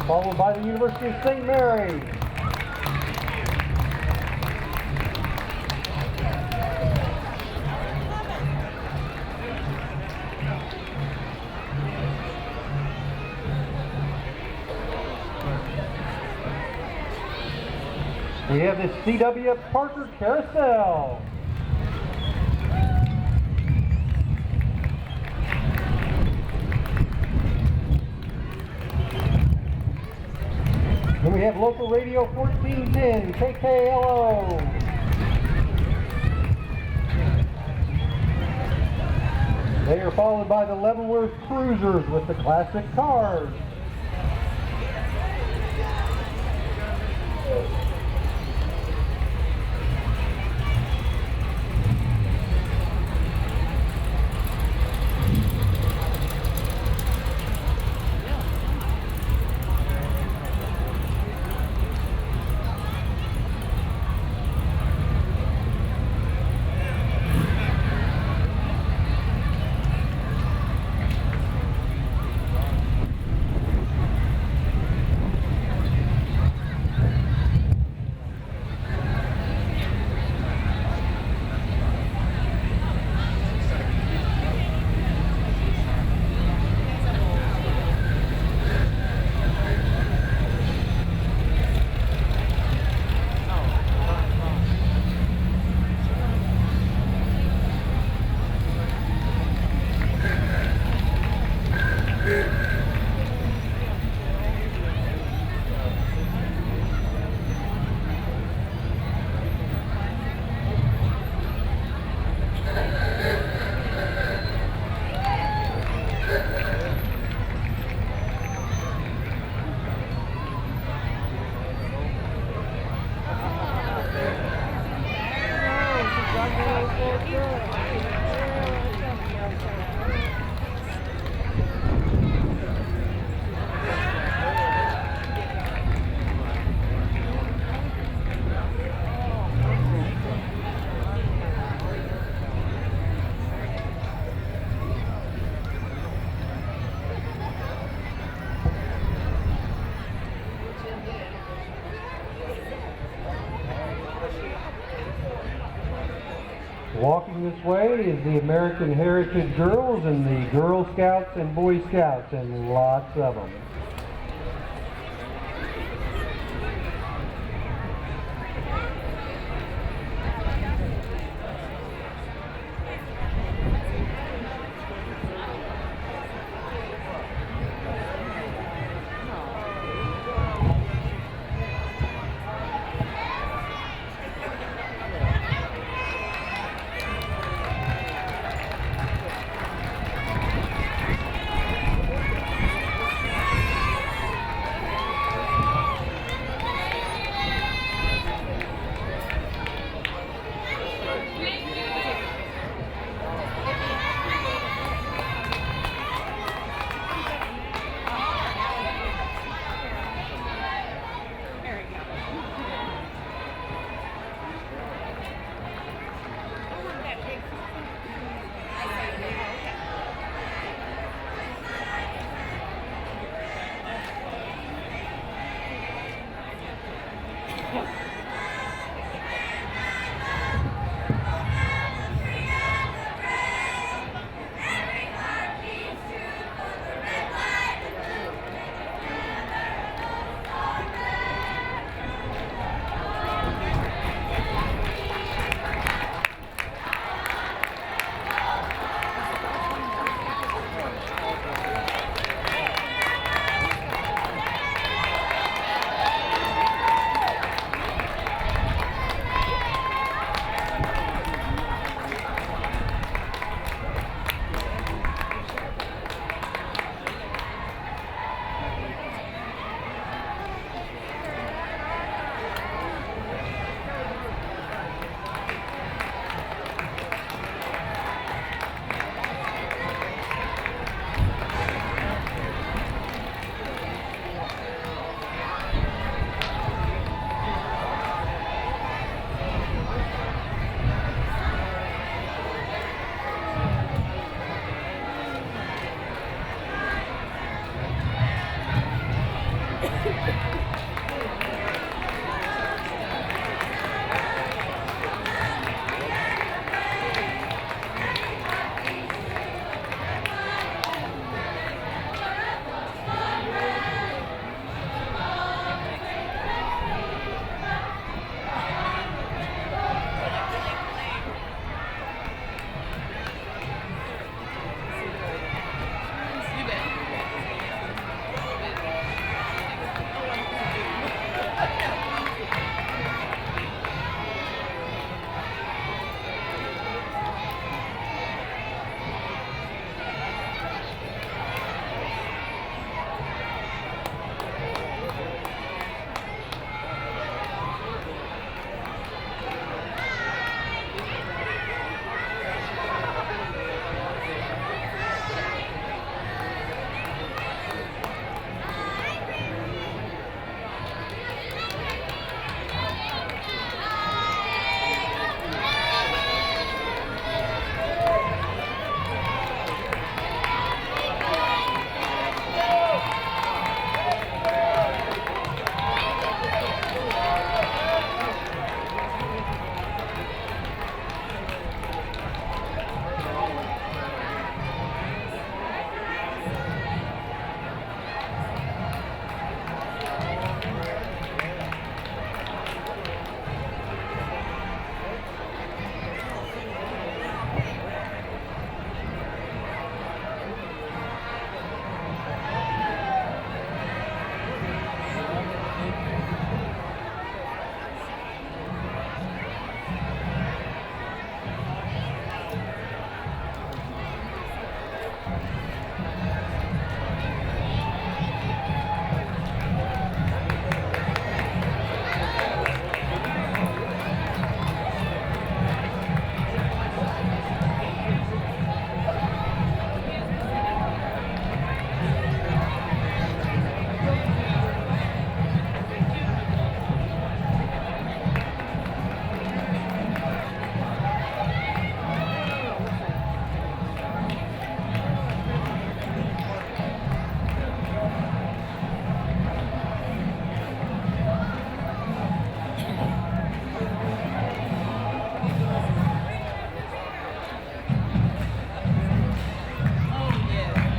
Followed by the University of St. Mary. We have the C.W. Parker Carousel. Then we have local radio 1410, KKLO. They are followed by the Leavenworth Cruisers with the classic cars. Walking this way is the American Heritage Girls and the Girl Scouts and Boy Scouts, and lots of them.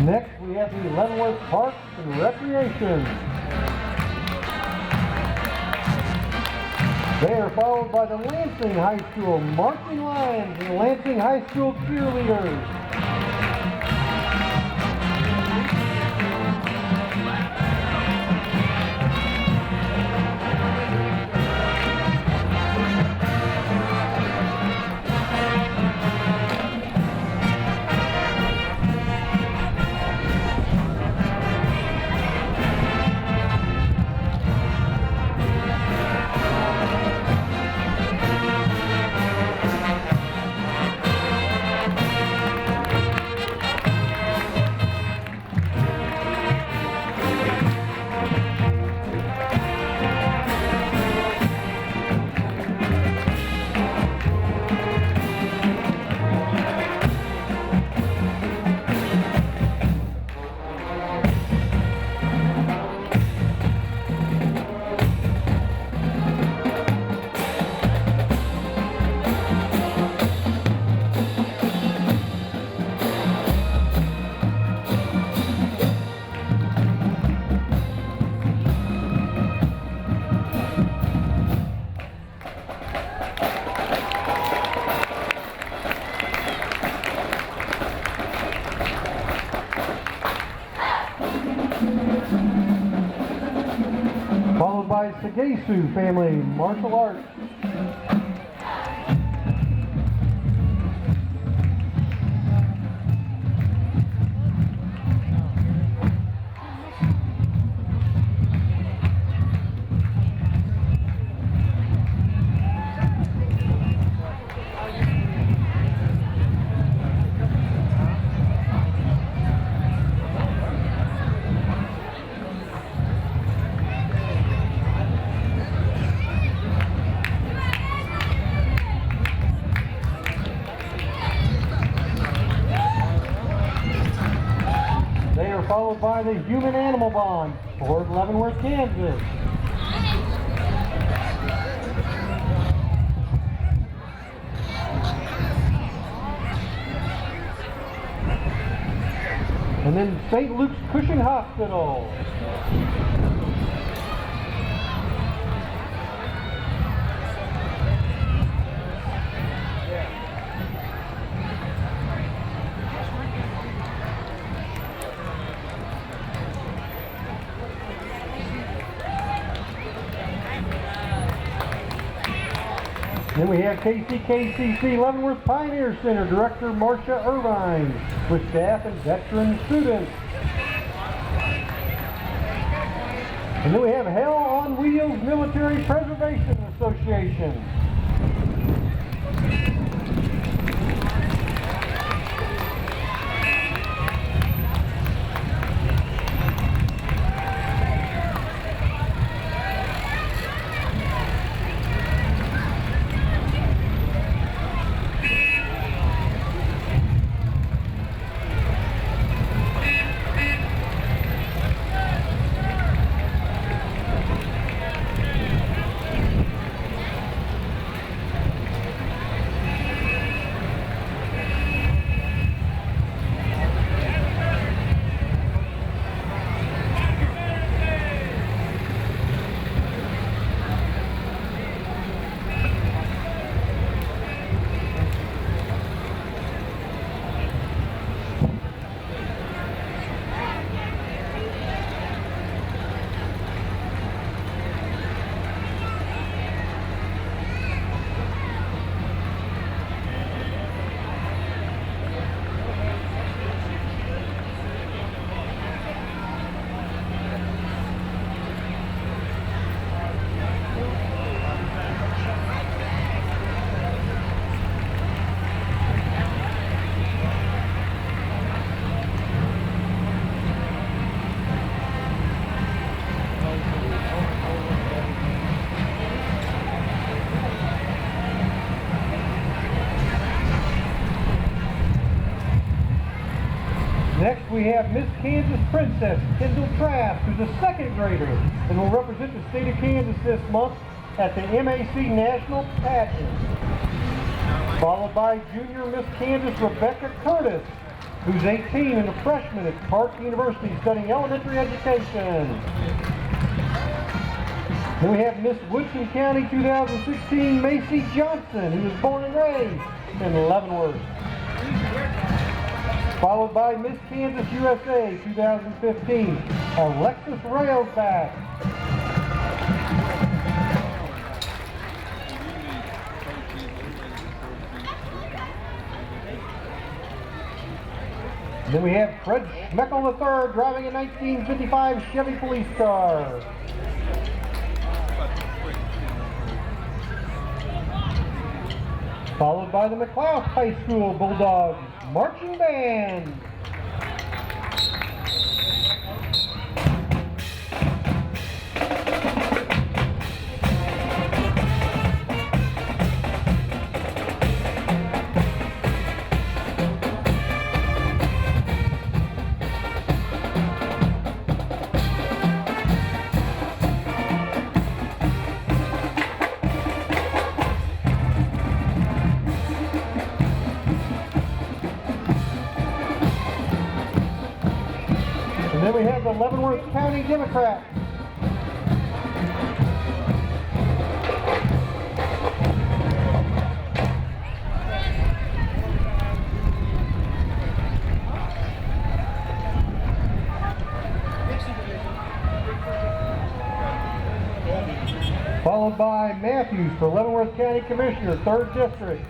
Next, we have the Leavenworth Parks and Recreation. They are followed by the Lansing High School Marching Lions and Lansing High School Cheerleaders. Followed by Segesu Family Martial Arts. Followed by the Human Animal Bond, Fort Leavenworth, Kansas. And then St. Luke's Cushing Hospital. Then we have KCKCC Leavenworth Pioneer Center Director Marcia Irvine with staff and veteran students. And then we have Hell on Wheels Military Preservation Association. Next we have Miss Kansas Princess Kendall Trask, who's a second grader and will represent the state of Kansas this month at the MAC National Pageant. Followed by Junior Miss Kansas Rebecca Curtis, who's 18 and a freshman at Park University studying elementary education. Then we have Miss Woodson County 2016, Macy Johnson, who was born and raised in Leavenworth. Followed by Miss Kansas USA 2015, Alexis Railsback. Then we have Fred Schmeckel III driving a 1955 Chevy police car. Followed by the McLeod High School Bulldogs Marching Band. And then we have the Leavenworth County Democrats. Followed by Matthews for Leavenworth County Commissioner, 3rd District.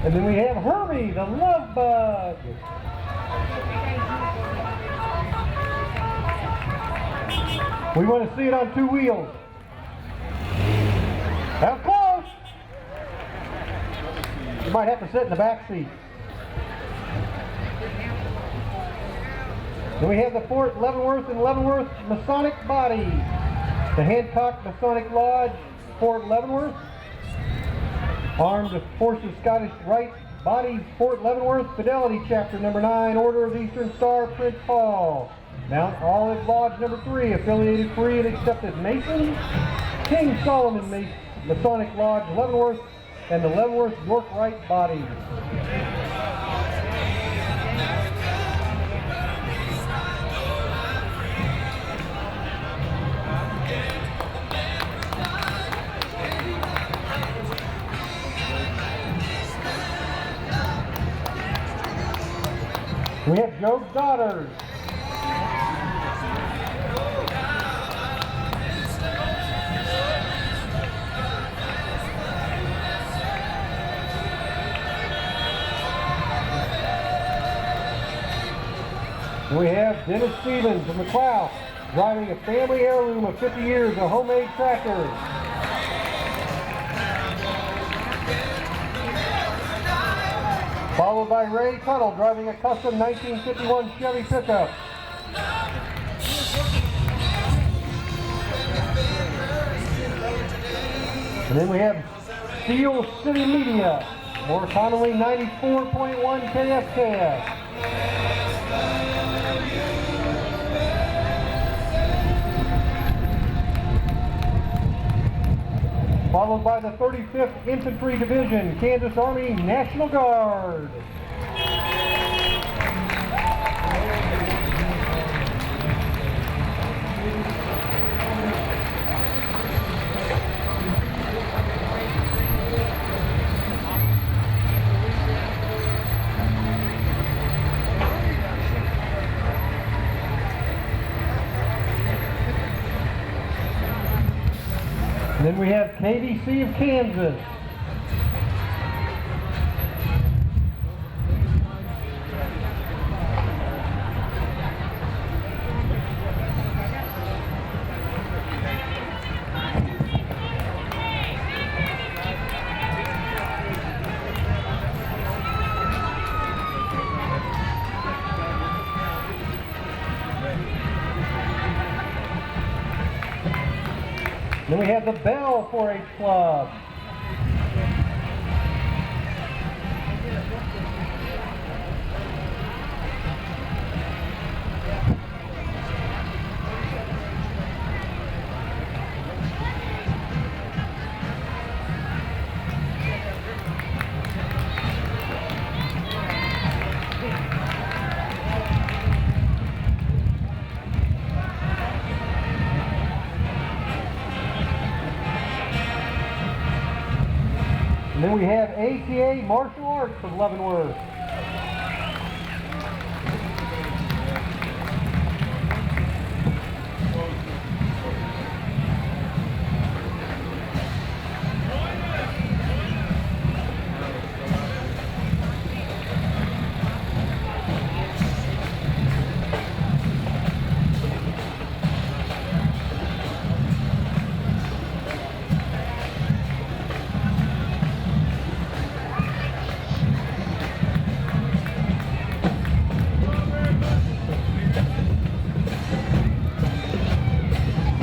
And then we have Herbie, the Love Bug. We want to see it on 2 wheels. That was close. You might have to sit in the back seat. Then we have the Fort Leavenworth and Leavenworth Masonic Bodies. The Hancock Masonic Lodge, Fort Leavenworth. Armed Forces Scottish Rite Bodies, Fort Leavenworth, Fidelity Chapter Number 9, Order of the Eastern Star, Prince Hall. Mount Olive Lodge Number 3, affiliated free and accepted Masons. King Solomon Masonic Lodge, Leavenworth, and the Leavenworth York Rite Bodies. We have Job's Daughters. We have Dennis Stevens from McLeod driving a family heirloom of 50 years, a homemade tractor. Followed by Ray Tuttle driving a custom 1951 Chevy pickup. And then we have Steel City Media, more commonly 94.1 KFKS. Followed by the 35th Infantry Division, Kansas Army National Guard. And then we have KDC of Kansas. Then we have the Bell 4-H Club. And then we have ATA Martial Arts of Leavenworth.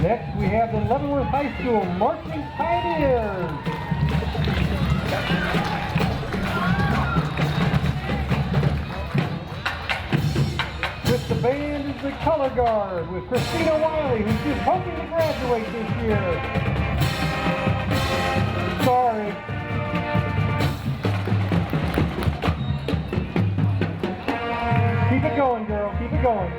Next, we have the Leavenworth High School Marching Pioneers. With the band is the Color Guard with Christina Wiley, who's just hoping to graduate this year. Sorry. Keep it going, girl. Keep it going.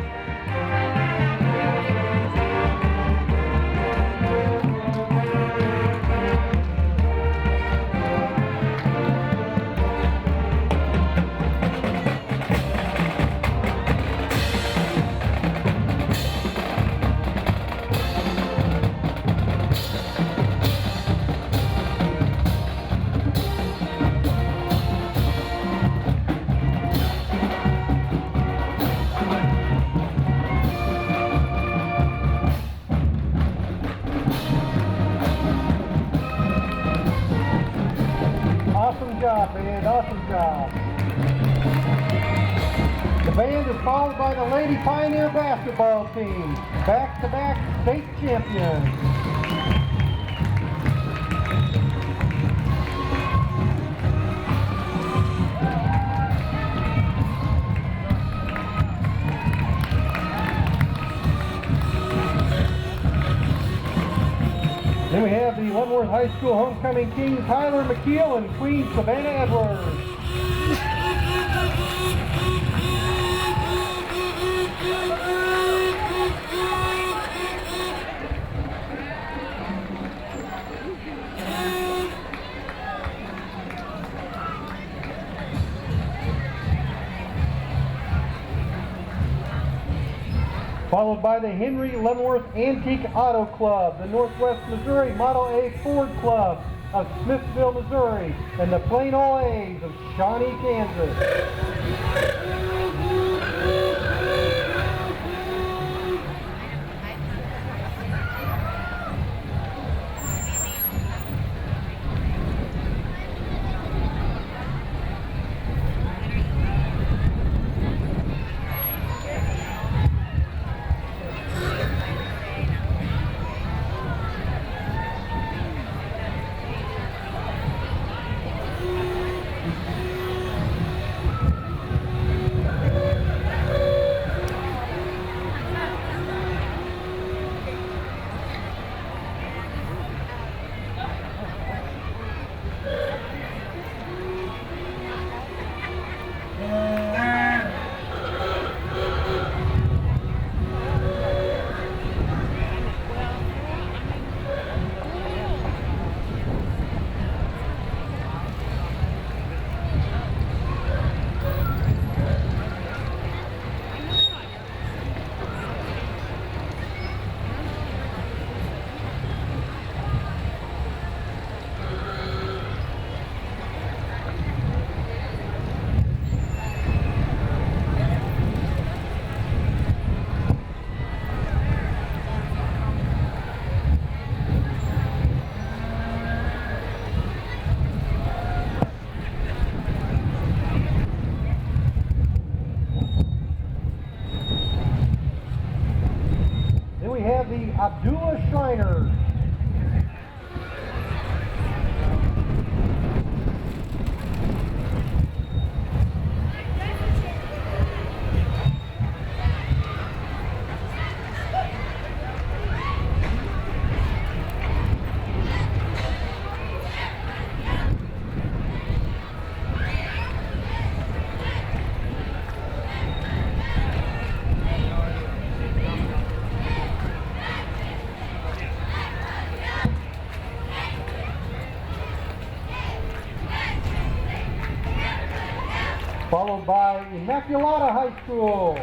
Awesome job, band. Awesome job. The band is followed by the Lady Pioneer basketball team, back-to-back state champions. Then we have the Leavenworth High School homecoming king Tyler McKeel and Queen Savannah Edwards. Followed by the Henry Leavenworth Antique Auto Club, the Northwest Missouri Model A Ford Club of Smithville, Missouri, and the Plain Old A's of Shawnee, Kansas. The Abdullah Shriners. by Immaculata High School.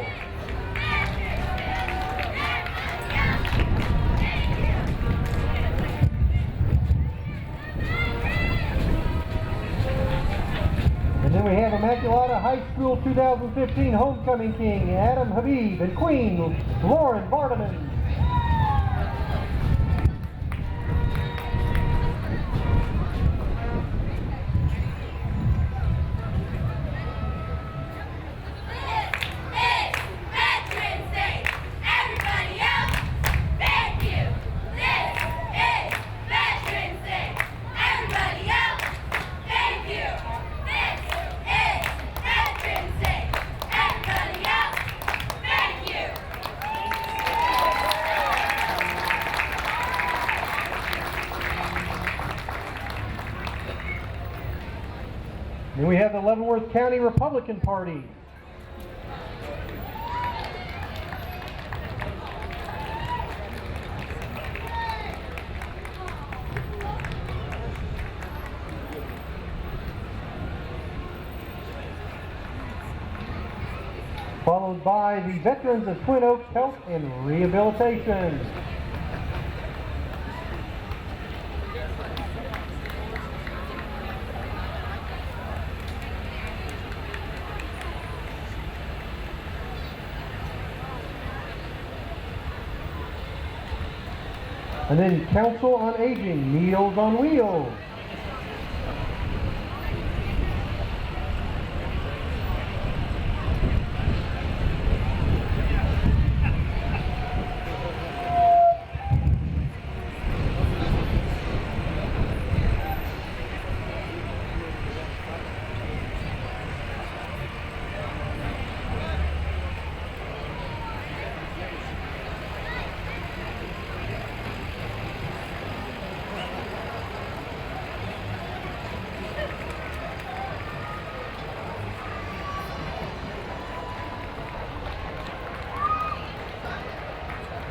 And then we have Immaculata High School 2015 Homecoming King, Adam Habib, and Queen, Lauren Bardeman. Then we have the Leavenworth County Republican Party. Followed by the Veterans of Twin Oaks Health and Rehabilitation. And then Council on Aging, Meals on Wheels.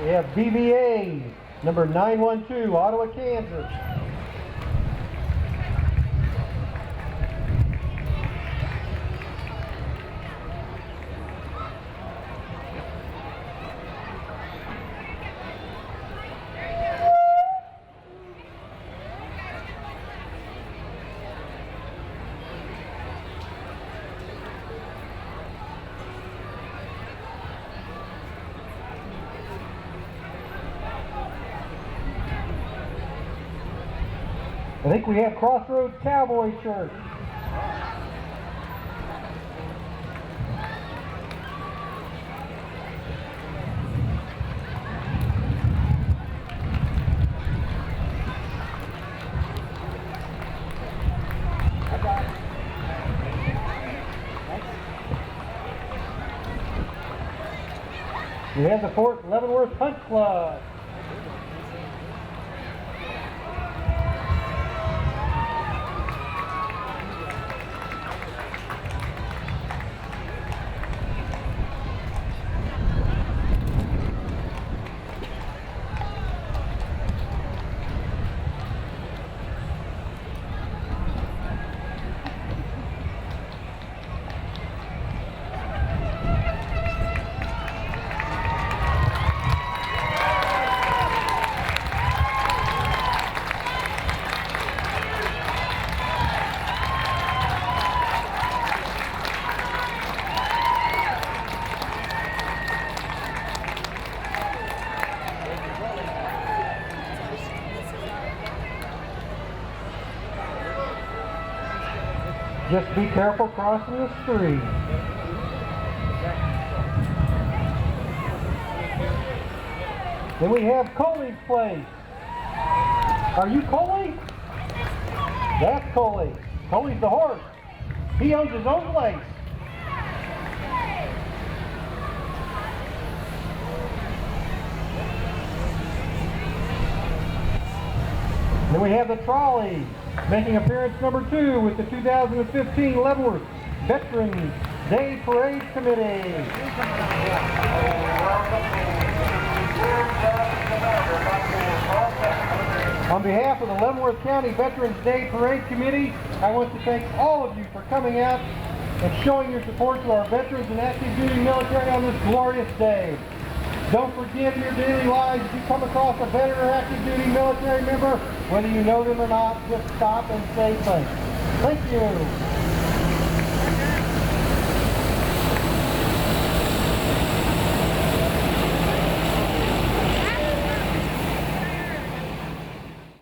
We have BVA, number 912, Ottawa, Kansas. I think we have Crossroads Cowboy Church. We have the Fort Leavenworth Hunt Club. Just be careful crossing the street. Then we have Coley's place. Are you Coley? That's Coley. Coley's the horse. He owns his own place. Then we have the trolley, making appearance number 2 with the 2015 Leavenworth Veterans Day Parade Committee. On behalf of the Leavenworth County Veterans Day Parade Committee, I want to thank all of you for coming out and showing your support to our veterans and active duty military on this glorious day. Don't forget in your daily lives, if you come across a veteran or active duty military member, whether you know them or not, just stop and say thanks. Thank you.